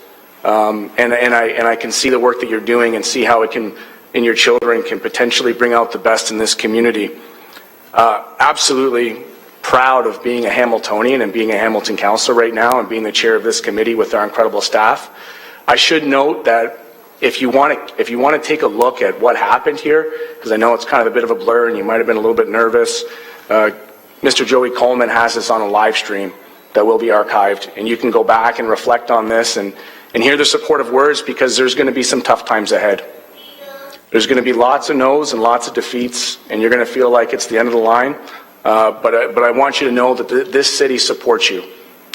Speaker 2: And I can see the work that you're doing and see how it can, and your children can potentially bring out the best in this community. Absolutely proud of being a Hamiltonian and being a Hamilton councillor right now and being the chair of this committee with our incredible staff. I should note that if you want to take a look at what happened here, because I know it's kind of a bit of a blur and you might have been a little bit nervous, Mr. Joey Coleman has this on a live stream that will be archived, and you can go back and reflect on this and hear the supportive words, because there's going to be some tough times ahead. There's going to be lots of no's and lots of defeats, and you're going to feel like it's the end of the line. But I want you to know that this city supports you.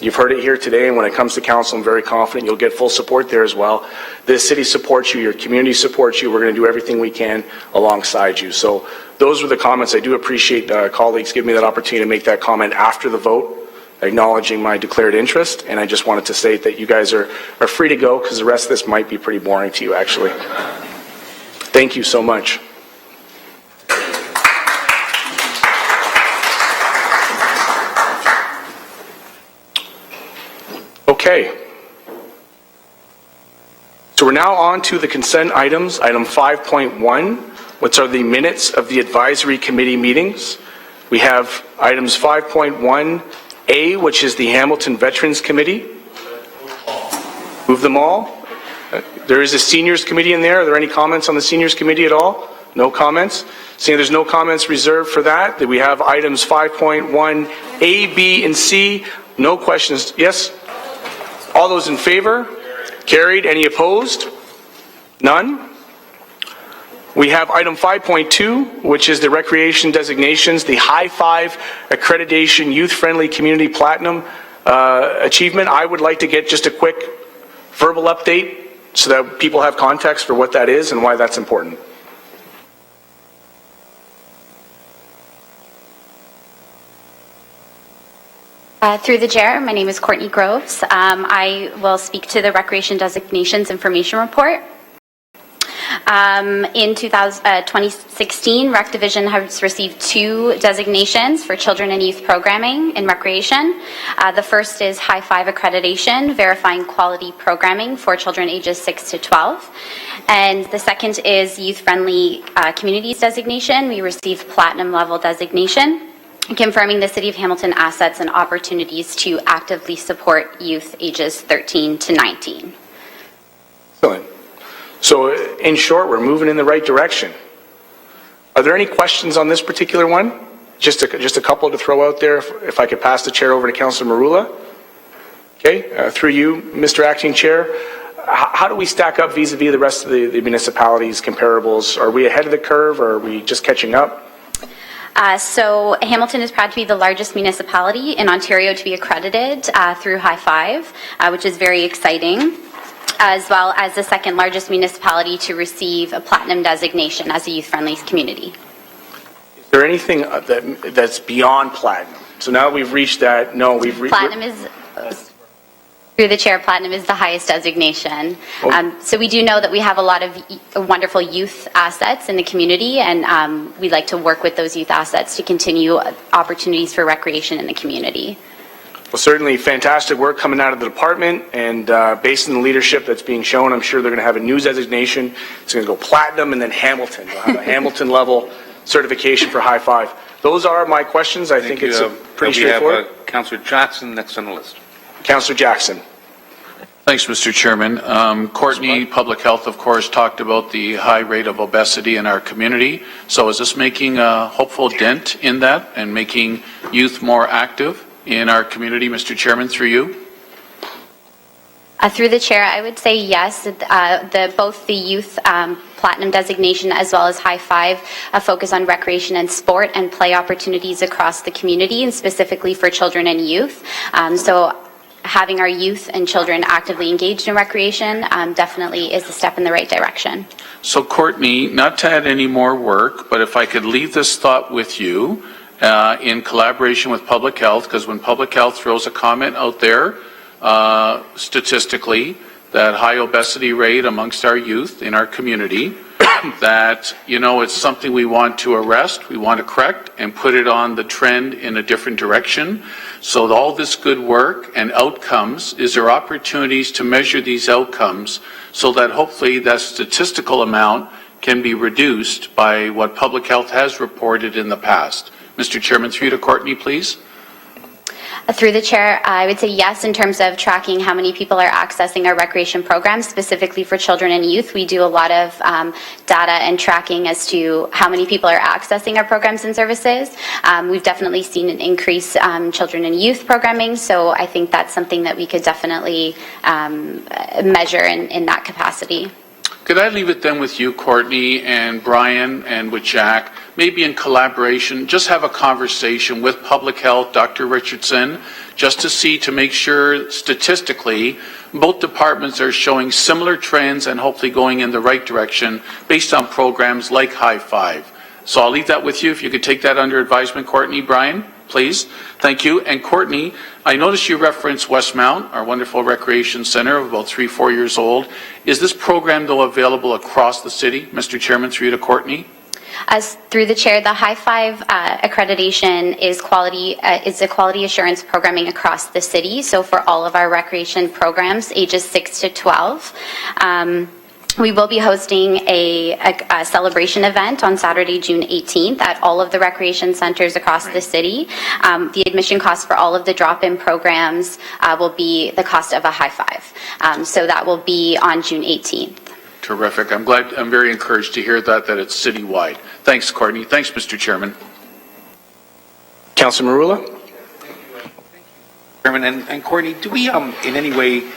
Speaker 2: You've heard it here today, and when it comes to council, I'm very confident you'll get full support there as well. This city supports you, your community supports you. We're going to do everything we can alongside you. So those were the comments. I do appreciate colleagues giving me that opportunity to make that comment after the vote, acknowledging my declared interest, and I just wanted to state that you guys are free to go, because the rest of this might be pretty boring to you, actually. Thank you so much. Okay. So we're now on to the consent items, item 5.1, which are the minutes of the advisory committee meetings. We have items 5.1A, which is the Hamilton Veterans Committee. Move them all. There is a seniors committee in there. Are there any comments on the seniors committee at all? No comments? Seeing there's no comments reserved for that, we have items 5.1A, B, and C. No questions. Yes? All those in favor? Carried. Any opposed? None. We have item 5.2, which is the recreation designations, the High Five Accreditation Youth Friendly Community Platinum achievement. I would like to get just a quick verbal update so that people have context for what that is and why that's important.
Speaker 13: Through the chair, my name is Courtney Groves. I will speak to the Recreation Designations Information Report. In 2016, Rec Division has received 2 designations for children and youth programming in recreation. The first is High Five Accreditation, verifying quality programming for children ages 6 to 12. And the second is Youth Friendly Communities designation. We received Platinum level designation, confirming the City of Hamilton assets and opportunities to actively support youth ages 13 to 19.
Speaker 2: Excellent. So in short, we're moving in the right direction. Are there any questions on this particular one? Just a couple to throw out there, if I could pass the chair over to Councillor Marula. Okay, through you, Mr. Acting Chair. How do we stack up vis-a-vis the rest of the municipalities, comparables? Are we ahead of the curve, or are we just catching up?
Speaker 13: So Hamilton is proud to be the largest municipality in Ontario to be accredited through High Five, which is very exciting, as well as the second largest municipality to receive a platinum designation as a youth-friendly community.
Speaker 2: Is there anything that's beyond platinum? So now that we've reached that, no, we've reached...
Speaker 13: Platinum is... Through the chair, Platinum is the highest designation. So we do know that we have a lot of wonderful youth assets in the community, and we'd like to work with those youth assets to continue opportunities for recreation in the community.
Speaker 2: Well, certainly fantastic work coming out of the department, and based on the leadership that's being shown, I'm sure they're going to have a new designation. It's going to go Platinum and then Hamilton. They'll have a Hamilton level certification for High Five. Those are my questions. I think it's pretty straightforward.
Speaker 4: We have Councillor Jackson next on the list.
Speaker 2: Councillor Jackson.
Speaker 6: Thanks, Mr. Chairman. Courtney, Public Health, of course, talked about the high rate of obesity in our community. So is this making a hopeful dent in that and making youth more active in our community, Mr. Chairman, through you?
Speaker 13: Through the chair, I would say yes. Both the youth platinum designation as well as high five focus on recreation and sport and play opportunities across the community, and specifically for children and youth. So having our youth and children actively engaged in recreation definitely is a step in the right direction.
Speaker 6: So Courtney, not to add any more work, but if I could leave this thought with you in collaboration with public health, because when public health throws a comment out there, statistically, that high obesity rate amongst our youth in our community, that, you know, it's something we want to arrest, we want to correct, and put it on the trend in a different direction. So all this good work and outcomes, is there opportunities to measure these outcomes so that hopefully that statistical amount can be reduced by what public health has reported in the past? Mr. Chairman, through you to Courtney, please.
Speaker 13: Through the chair, I would say yes in terms of tracking how many people are accessing our recreation programs, specifically for children and youth. We do a lot of data and tracking as to how many people are accessing our programs and services. We've definitely seen an increase children and youth programming, so I think that's something that we could definitely measure in that capacity.
Speaker 6: Could I leave it then with you, Courtney, and Brian, and with Jack, maybe in collaboration, just have a conversation with Public Health, Dr. Richardson, just to see, to make sure statistically, both departments are showing similar trends and hopefully going in the right direction based on programs like High Five. So I'll leave that with you. If you could take that under advisement, Courtney, Brian, please. Thank you. And Courtney, I noticed you referenced Westmount, our wonderful recreation center of about 3-4 years old. Is this program, though, available across the city? Mr. Chairman, through you to Courtney.
Speaker 13: As through the chair, the High Five accreditation is a quality assurance programming across the city. So for all of our recreation programs, ages 6 to 12. We will be hosting a celebration event on Saturday, June 18th at all of the recreation centers across the city. The admission cost for all of the drop-in programs will be the cost of a High Five. So that will be on June 18th.
Speaker 6: Terrific. I'm very encouraged to hear that it's citywide. Thanks, Courtney. Thanks, Mr. Chairman.
Speaker 2: Councilor Marula?
Speaker 4: Chairman, and Courtney, do we in any way,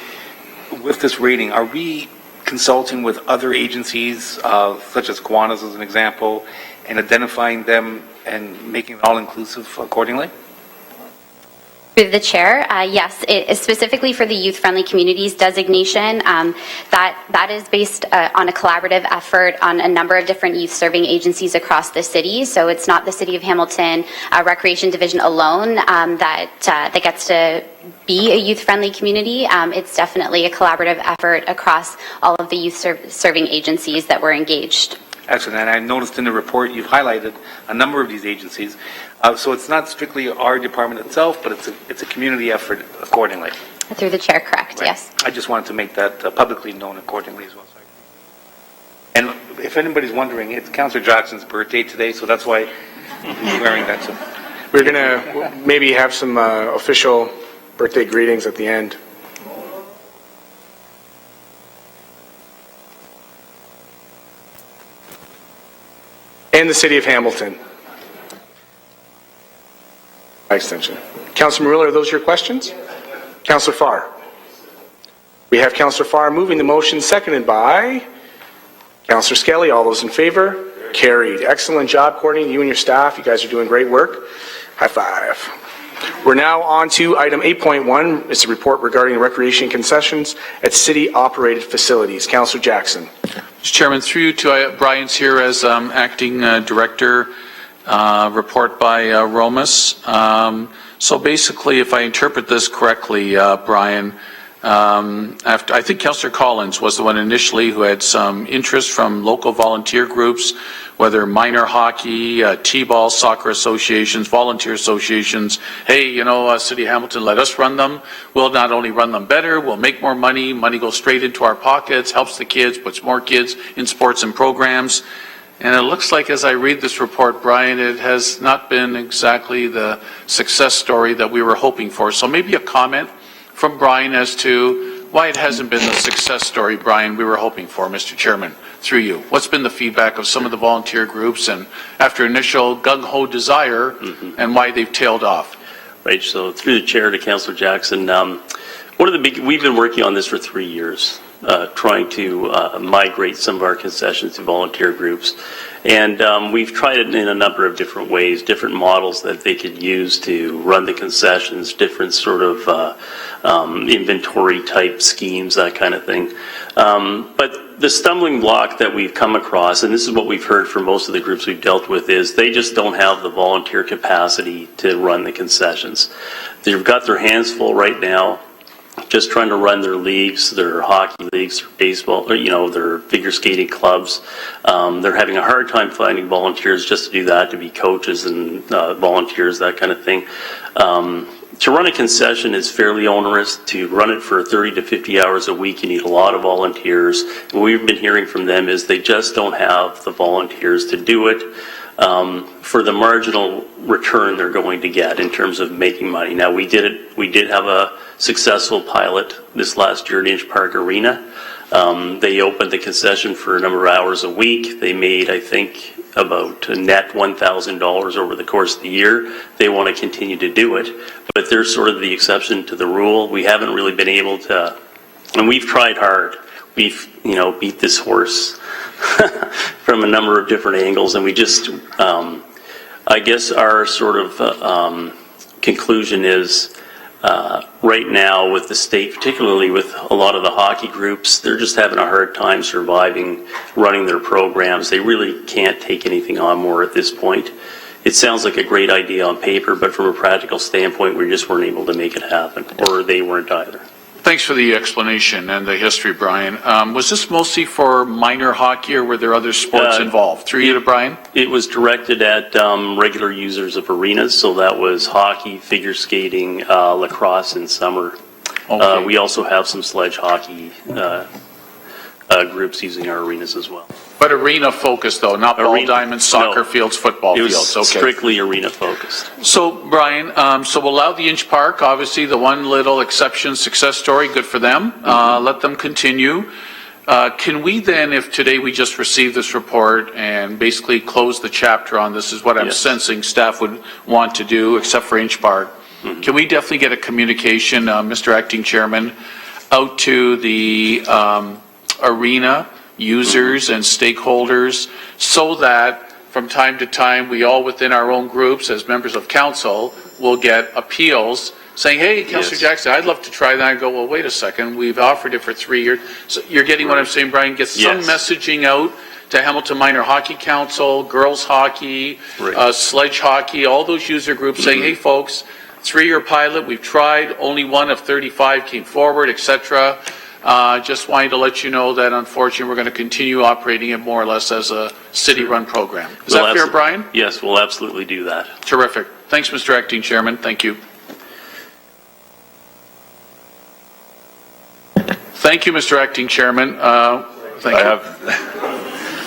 Speaker 4: with this rating, are we consulting with other agencies, such as Kiwanis as an example, and identifying them and making it all-inclusive accordingly?
Speaker 13: Through the chair, yes, it is specifically for the youth-friendly communities designation. That is based on a collaborative effort on a number of different youth-serving agencies across the city. So it's not the City of Hamilton Recreation Division alone that gets to be a youth-friendly community. It's definitely a collaborative effort across all of the youth-serving agencies that were engaged.
Speaker 4: Excellent. And I noticed in the report you've highlighted a number of these agencies. So it's not strictly our department itself, but it's a community effort accordingly.
Speaker 13: Through the chair, correct,
Speaker 4: Right.
Speaker 13: yes.
Speaker 4: I just wanted to make that publicly known accordingly as well. And if anybody's wondering, it's Councillor Jackson's birthday today, so that's why he's wearing that. So.
Speaker 2: We're going to maybe have some official birthday greetings at the end. And the City of Hamilton. By extension. Councilor Marilla, are those your questions? Councilor Farr. We have Councilor Farr moving the motion, seconded by Councilor Skelly. All those in favor? Carried. Excellent job, Courtney. You and your staff, you guys are doing great work. High five. We're now on to item 8.1. It's a report regarding recreation concessions at city-operated facilities. Councilor Jackson.
Speaker 6: Mr. Chairman, through you to Brian's here as acting director. Report by Romas. So basically, if I interpret this correctly, Brian, I think Councillor Collins was the one initially who had some interest from local volunteer groups, whether minor hockey, T-ball, soccer associations, volunteer associations. Hey, you know, City of Hamilton, let us run them. We'll not only run them better, we'll make more money. Money goes straight into our pockets, helps the kids, puts more kids in sports and programs. And it looks like, as I read this report, Brian, it has not been exactly the success story that we were hoping for. So maybe a comment from Brian as to why it hasn't been the success story, Brian, we were hoping for, Mr. Chairman, through you. What's been the feedback of some of the volunteer groups and after initial gung-ho desire and why they've tailed off?
Speaker 14: Right, so through the chair to Councillor Jackson, what we've been working on this for 3 years, trying to migrate some of our concessions to volunteer groups. And we've tried it in a number of different ways, different models that they could use to run the concessions, different sort of inventory type schemes, that kind of thing. But the stumbling block that we've come across, and this is what we've heard from most of the groups we've dealt with, is they just don't have the volunteer capacity to run the concessions. They've got their hands full right now, just trying to run their leagues, their hockey leagues, their baseball, or, their figure skating clubs. They're having a hard time finding volunteers just to do that, to be coaches and volunteers, that kind of thing. To run a concession is fairly onerous. To run it for 30 to 50 hours a week, you need a lot of volunteers. And what we've been hearing from them is they just don't have the volunteers to do it for the marginal return they're going to get in terms of making money. Now, we did have a successful pilot this last year at Inch Park Arena. They opened the concession for a number of hours a week. They made, I think, about a net $1,000 over the course of the year. They want to continue to do it, but they're sort of the exception to the rule. We haven't really been able to, and we've tried hard. We've, beat this horse from a number of different angles, and we just, I guess our sort of conclusion is, right now with the state, particularly with a lot of the hockey groups, they're just having a hard time surviving, running their programs. They really can't take anything on more at this point. It sounds like a great idea on paper, but from a practical standpoint, we just weren't able to make it happen, or they weren't either.
Speaker 6: Thanks for the explanation and the history, Brian. Was this mostly for minor hockey, or were there other sports involved? Through you to Brian?
Speaker 14: It was directed at regular users of arenas, so that was hockey, figure skating, lacrosse in summer. Okay. We also have some sledge hockey groups using our arenas as well.
Speaker 6: But arena focused though, not ball diamonds, soccer fields, football fields.
Speaker 14: It was strictly arena focused.
Speaker 6: So Brian, so we'll allow the Inch Park, obviously the one little exception success story, good for them. Let them continue. Can we then, if today we just received this report and basically close the chapter on this, is what I'm sensing staff would want to do, except for Inch Park, can we definitely get a communication, Mr. Acting Chairman, out to the arena users and stakeholders, so that from time to time we all within our own groups as members of council will get appeals saying, hey, Councillor Jackson, I'd love to try that. I go, well, wait a second, we've offered it for 3 years. So you're getting what I'm saying, Brian? Get some messaging out to Hamilton Minor Hockey Council, girls hockey, sledge hockey, all those user groups saying, hey folks, 3-year pilot, we've tried, only one of 35 came forward, etc. Just wanted to let you know that unfortunately we're going to continue operating it more or less as a city-run program. Is that fair, Brian?
Speaker 14: Yes, we'll absolutely do that.
Speaker 6: Terrific. Thanks, Mr. Acting Chairman. Thank you. Thank you, Mr. Acting Chairman. Thank you.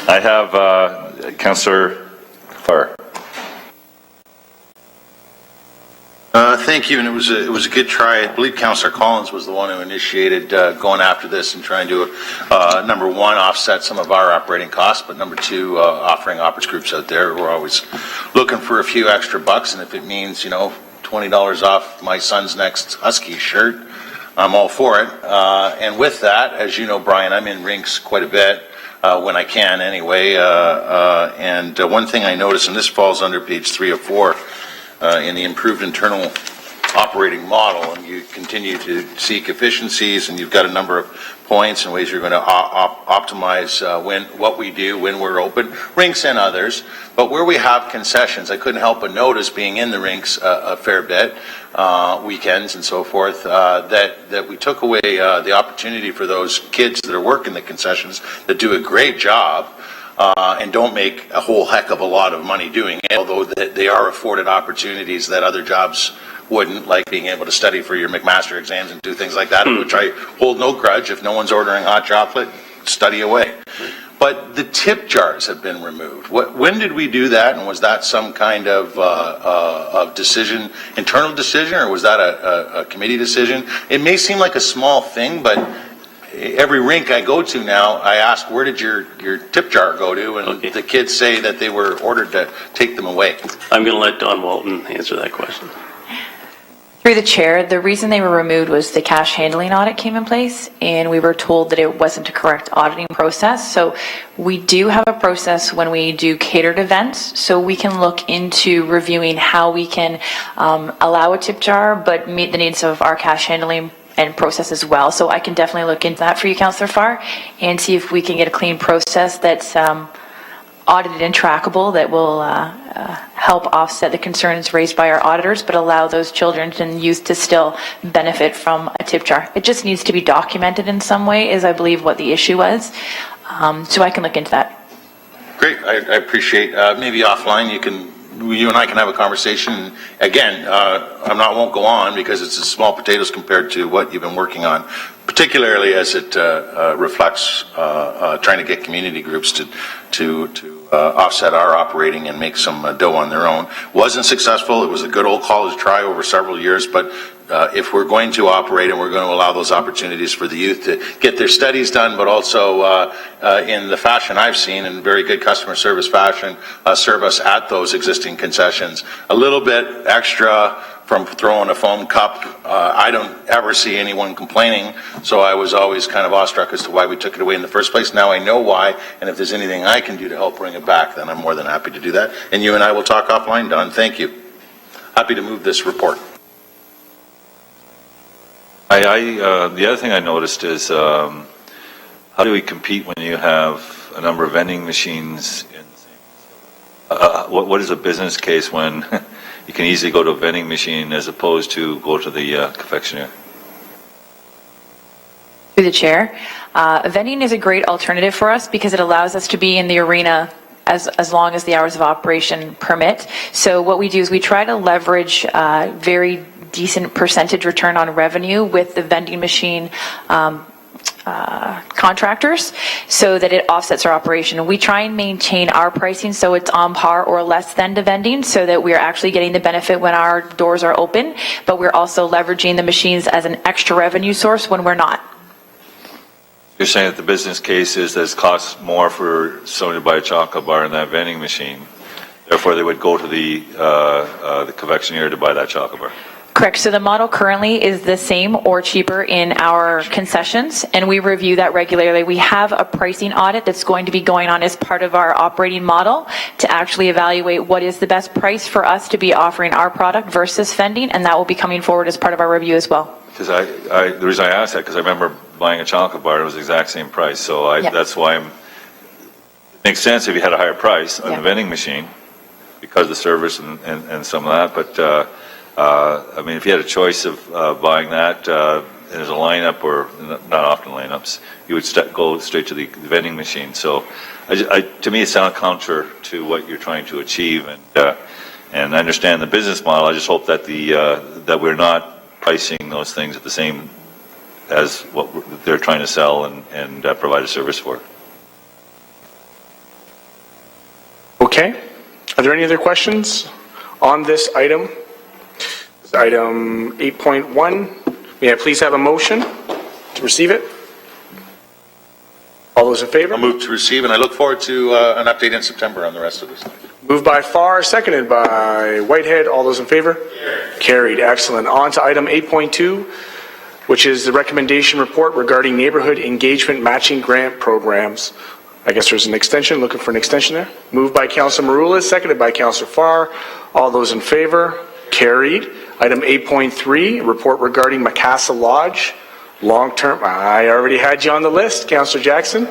Speaker 12: I have Councillor Farr.
Speaker 15: Thank you, and it was a good try. I believe Councillor Collins was the one who initiated going after this and trying to, number one, offset some of our operating costs, but number two, offering operators groups out there. We're always looking for a few extra bucks, and if it means, $20 off my son's next Husky shirt, I'm all for it. And with that, as you know, Brian, I'm in rinks quite a bit. When I can anyway, and one thing I noticed, and this falls under page 3 of 4, in the improved internal operating model, and you continue to seek efficiencies, and you've got a number of points and ways you're going to optimize what we do when we're open, rinks and others. But where we have concessions, I couldn't help but notice, being in the rinks a fair bit, weekends and so forth, that we took away the opportunity for those kids that are working the concessions that do a great job and don't make a whole heck of a lot of money doing it, although they are afforded opportunities that other jobs wouldn't, like being able to study for your McMaster exams and do things like that, which I hold no grudge. If no one's ordering hot chocolate, study away. But the tip jars have been removed. When did we do that, and was that some kind of decision, internal decision, or was that a committee decision? It may seem like a small thing, but every rink I go to now, I ask, where did your tip jar go to? And the kids say that they were ordered to take them away.
Speaker 14: I'm going to let Don Walton answer that question.
Speaker 16: Through the chair, the reason they were removed was the cash handling audit came in place, and we were told that it wasn't a correct auditing process. So we do have a process when we do catered events, so we can look into reviewing how we can allow a tip jar, but meet the needs of our cash handling and process as well. So I can definitely look into that for you, Councillor Farr, and see if we can get a clean process that's audited and trackable that will help offset the concerns raised by our auditors, but allow those children and youth to still benefit from a tip jar. It just needs to be documented in some way, is I believe what the issue was. So I can look into that.
Speaker 15: Great, I appreciate, maybe offline you and I can have a conversation. Again, won't go on because it's small potatoes compared to what you've been working on, particularly as it reflects trying to get community groups to offset our operating and make some dough on their own. Wasn't successful. It was a good old college try over several years, but if we're going to operate and we're going to allow those opportunities for the youth to get their studies done, but also in the fashion I've seen, in very good customer service fashion, service at those existing concessions, a little bit extra from throwing a foam cup. I don't ever see anyone complaining, so I was always kind of awestruck as to why we took it away in the first place. Now I know why, and if there's anything I can do to help bring it back, then I'm more than happy to do that. And you and I will talk offline, Don. Thank you. Happy to move this report.
Speaker 12: The other thing I noticed is how do we compete when you have a number of vending machines in the same what is a business case when you can easily go to a vending machine as opposed to go to the confectioner?
Speaker 16: Through the chair, vending is a great alternative for us because it allows us to be in the arena as long as the hours of operation permit. So what we do is we try to leverage very decent percentage return on revenue with the vending machine contractors so that it offsets our operation. We try and maintain our pricing so it's on par or less than to vending so that we're actually getting the benefit when our doors are open, but we're also leveraging the machines as an extra revenue source when we're not.
Speaker 12: You're saying that the business case is that it costs more for someone to buy a chocolate bar in that vending machine. Therefore, they would go to the confectioner to buy that chocolate bar.
Speaker 16: Correct. So the model currently is the same or cheaper in our concessions, and we review that regularly. We have a pricing audit that's going to be going on as part of our operating model to actually evaluate what is the best price for us to be offering our product versus vending, and that will be coming forward as part of our review as well.
Speaker 12: Because the reason I asked that, because I remember buying a chocolate bar, it was the exact same price. So that's why it makes sense if you had a higher price on the vending machine because of the service and some of that. But I mean, if you had a choice of buying that and there's a lineup, or not often lineups, you would go straight to the vending machine. So to me, it sounds counter to what you're trying to achieve. And I understand the business model. I just hope that that we're not pricing those things at the same as what they're trying to sell and provide a service for.
Speaker 2: Okay. Are there any other questions on this item? Item 8.1. May I please have a motion to receive it? All those in favor?
Speaker 15: I'll move to receive, and I look forward to an update in September on the rest of this.
Speaker 2: Moved by Farr, seconded by Whitehead. All those in favor? Carried. Excellent. On to item 8.2, which is the recommendation report regarding neighborhood engagement matching grant programs. I guess there's an extension, looking for an extension there. Moved by Councillor Maroulis, seconded by Councillor Farr. All those in favor? Carried. Item 8.3, report regarding Macassa Lodge, long-term. I already had you on the list, Councillor Jackson.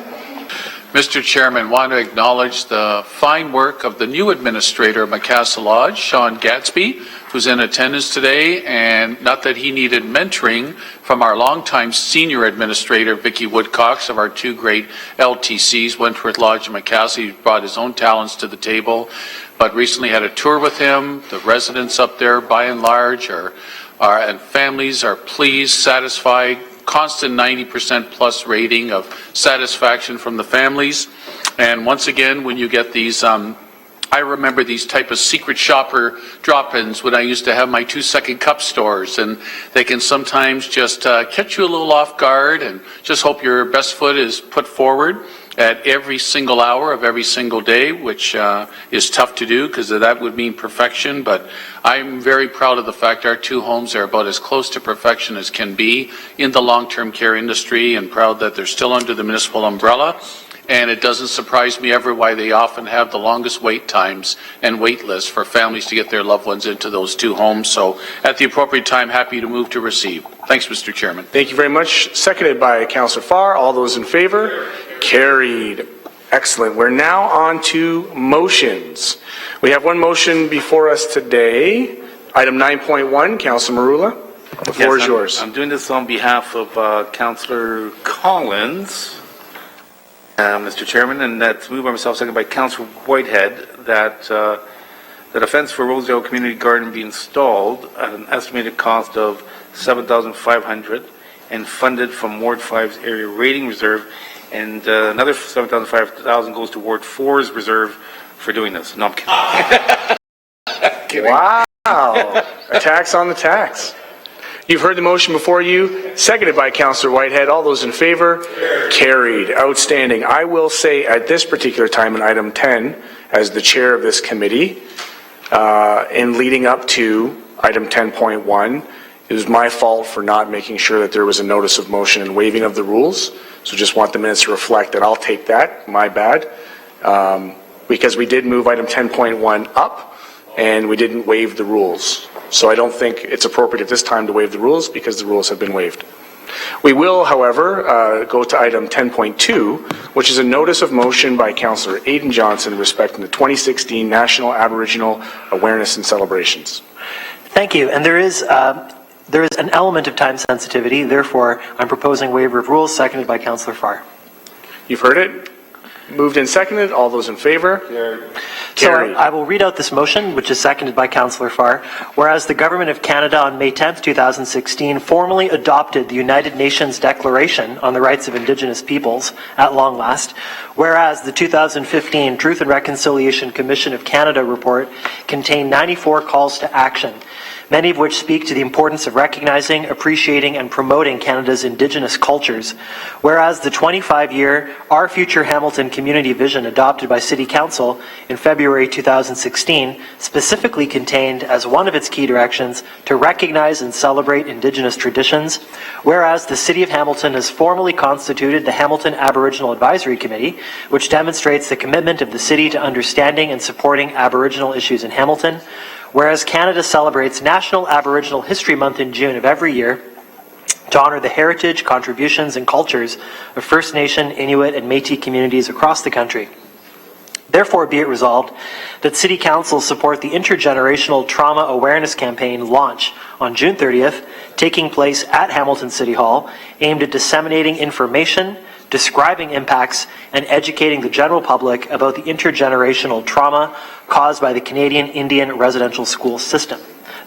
Speaker 6: Mr. Chairman, want to acknowledge the fine work of the new administrator of Macassa Lodge, Sean Gatsby, who's in attendance today, and not that he needed mentoring from our longtime senior administrator, Vicki Woodcox, of our two great LTCs, Wentworth Lodge and Macassa. He brought his own talents to the table, but recently had a tour with him. The residents up there, by and large, and families are pleased, satisfied, constant 90% plus rating of satisfaction from the families. And once again, when you get these, I remember these type of secret shopper drop-ins when I used to have my 2-second cup stores, and they can sometimes just catch you a little off guard and just hope your best foot is put forward. at every single hour of every single day, which is tough to do because that would mean perfection. But I'm very proud of the fact our two homes are about as close to perfection as can be in the long-term care industry, and proud that they're still under the municipal umbrella. And it doesn't surprise me ever why they often have the longest wait times and wait lists for families to get their loved ones into those two homes. So at the appropriate time, happy to move to receive. Thanks, Mr. Chairman.
Speaker 2: Thank you very much. Seconded by Councillor Farr. All those in favor? Carried. Excellent. We're now on to motions. We have one motion before us today. Item 9.1, Councillor Marula. The floor is yours.
Speaker 4: I'm doing this on behalf of Councillor Collins, Mr. Chairman, and that's moved by myself, seconded by Councillor Whitehead, that that a fence for Rosedale Community Garden be installed at an estimated cost of $7,500 and funded from Ward 5's area rating reserve, and another $7,500 goes to Ward 4's reserve for doing this. No, I'm kidding.
Speaker 2: Wow. A tax on the tax. You've heard the motion before you, seconded by Councillor Whitehead. All those in favor? Carried. Outstanding. I will say at this particular time in item 10, as the chair of this committee, in leading up to item 10.1, it was my fault for not making sure that there was a notice of motion and waiving of the rules. So just want the minutes to reflect that I'll take that, my bad, because we did move item 10.1 up and we didn't waive the rules. So I don't think it's appropriate at this time to waive the rules because the rules have been waived. We will, however, go to item 10.2, which is a notice of motion by Councillor Aidan Johnson respecting the 2016 National Aboriginal Awareness and Celebrations.
Speaker 1: Thank you. And there is an element of time sensitivity. Therefore, I'm proposing waiver of rules, seconded by Councillor Farr.
Speaker 2: You've heard it. Moved and seconded. All those in favor?
Speaker 1: So I will read out this motion, which is seconded by Councillor Farr. Whereas the Government of Canada on May 10th, 2016 formally adopted the United Nations Declaration on the Rights of Indigenous Peoples at long last, whereas the 2015 Truth and Reconciliation Commission of Canada report contained 94 calls to action, many of which speak to the importance of recognizing, appreciating, and promoting Canada's Indigenous cultures. Whereas the 25-year Our Future Hamilton Community Vision adopted by City Council in February 2016 specifically contained as one of its key directions to recognize and celebrate Indigenous traditions. Whereas the City of Hamilton has formally constituted the Hamilton Aboriginal Advisory Committee, which demonstrates the commitment of the city to understanding and supporting Aboriginal issues in Hamilton. Whereas Canada celebrates National Aboriginal History Month in June of every year to honour the heritage, contributions, and cultures of First Nation, Inuit, and Métis communities across the country. Therefore, be it resolved that City Council support the Intergenerational Trauma Awareness Campaign launch on June 30th, taking place at Hamilton City Hall, aimed at disseminating information, describing impacts, and educating the general public about the intergenerational trauma caused by the Canadian Indian residential school system.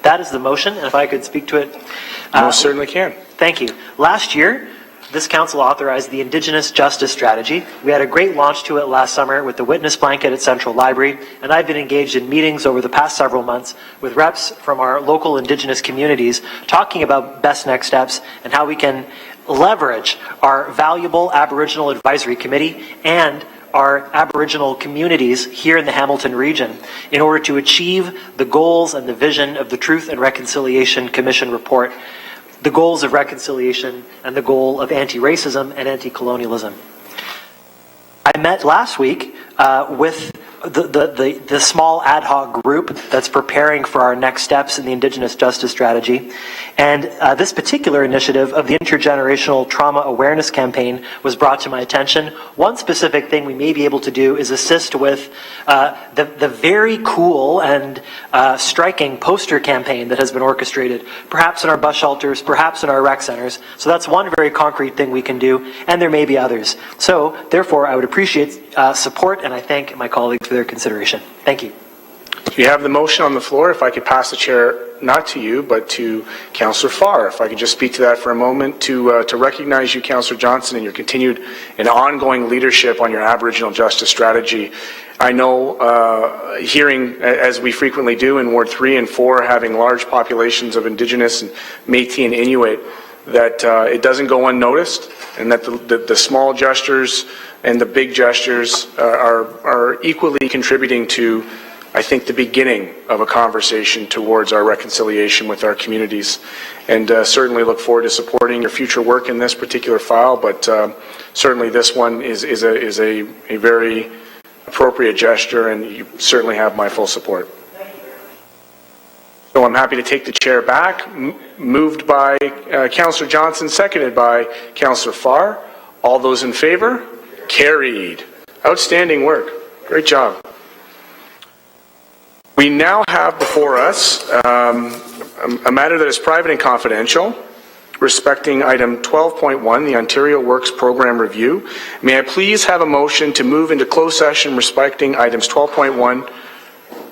Speaker 1: That is the motion, and if I could speak to it.
Speaker 2: Most certainly can.
Speaker 1: Thank you. Last year, this council authorized the Indigenous Justice Strategy. We had a great launch to it last summer with the witness blanket at Central Library, and I've been engaged in meetings over the past several months with reps from our local Indigenous communities talking about best next steps and how we can leverage our valuable Aboriginal Advisory Committee and our Aboriginal communities here in the Hamilton region in order to achieve the goals and the vision of the Truth and Reconciliation Commission report, the goals of reconciliation and the goal of anti-racism and anti-colonialism. I met last week with the small ad hoc group that's preparing for our next steps in the Indigenous Justice Strategy. And this particular initiative of the Intergenerational Trauma Awareness Campaign was brought to my attention. One specific thing we may be able to do is assist with the very cool and striking poster campaign that has been orchestrated, perhaps in our bus shelters, perhaps in our rec centers. So that's one very concrete thing we can do, and there may be others. So therefore, I would appreciate support, and I thank my colleagues for their consideration. Thank you.
Speaker 2: You have the motion on the floor. If I could pass the chair, not to you, but to Councillor Farr. If I could just speak to that for a moment, to recognize you, Councillor Johnson, and your continued and ongoing leadership on your Aboriginal Justice Strategy. I know, hearing, as we frequently do in Ward 3 and 4, having large populations of Indigenous and Métis and Inuit, that it doesn't go unnoticed, and that the small gestures and the big gestures are equally contributing to, I think, the beginning of a conversation towards our reconciliation with our communities. And certainly look forward to supporting your future work in this particular file, but certainly this one is a very appropriate gesture, and you certainly have my full support. So I'm happy to take the chair back, moved by Councillor Johnson, seconded by Councillor Farr. All those in favor? Carried. Outstanding work. Great job. We now have before us a matter that is private and confidential, respecting item 12.1, the Ontario Works Program Review. May I please have a motion to move into closed session respecting items 12.1.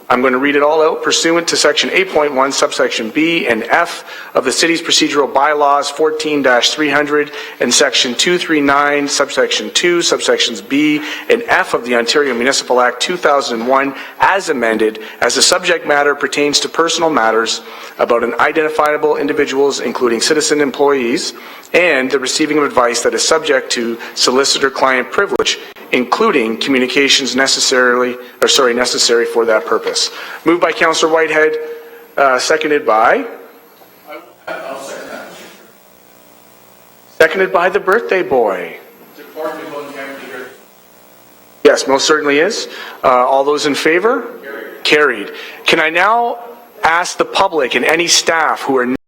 Speaker 2: I'm going to read it all out pursuant to section 8.1, subsection B and F of the city's procedural bylaws 14-300 and section 239, subsection 2, subsections B and F of the Ontario Municipal Act 2001 as amended, as the subject matter pertains to personal matters about unidentifiable individuals, including citizen employees, and the receiving of advice that is subject to solicitor-client privilege, including communications necessary for that purpose. Moved by Councillor Whitehead, seconded by?
Speaker 6: I'll second that.
Speaker 2: Seconded by the birthday boy. Yes, most certainly is. All those in favor? Carried. Can I now ask the public and any staff who are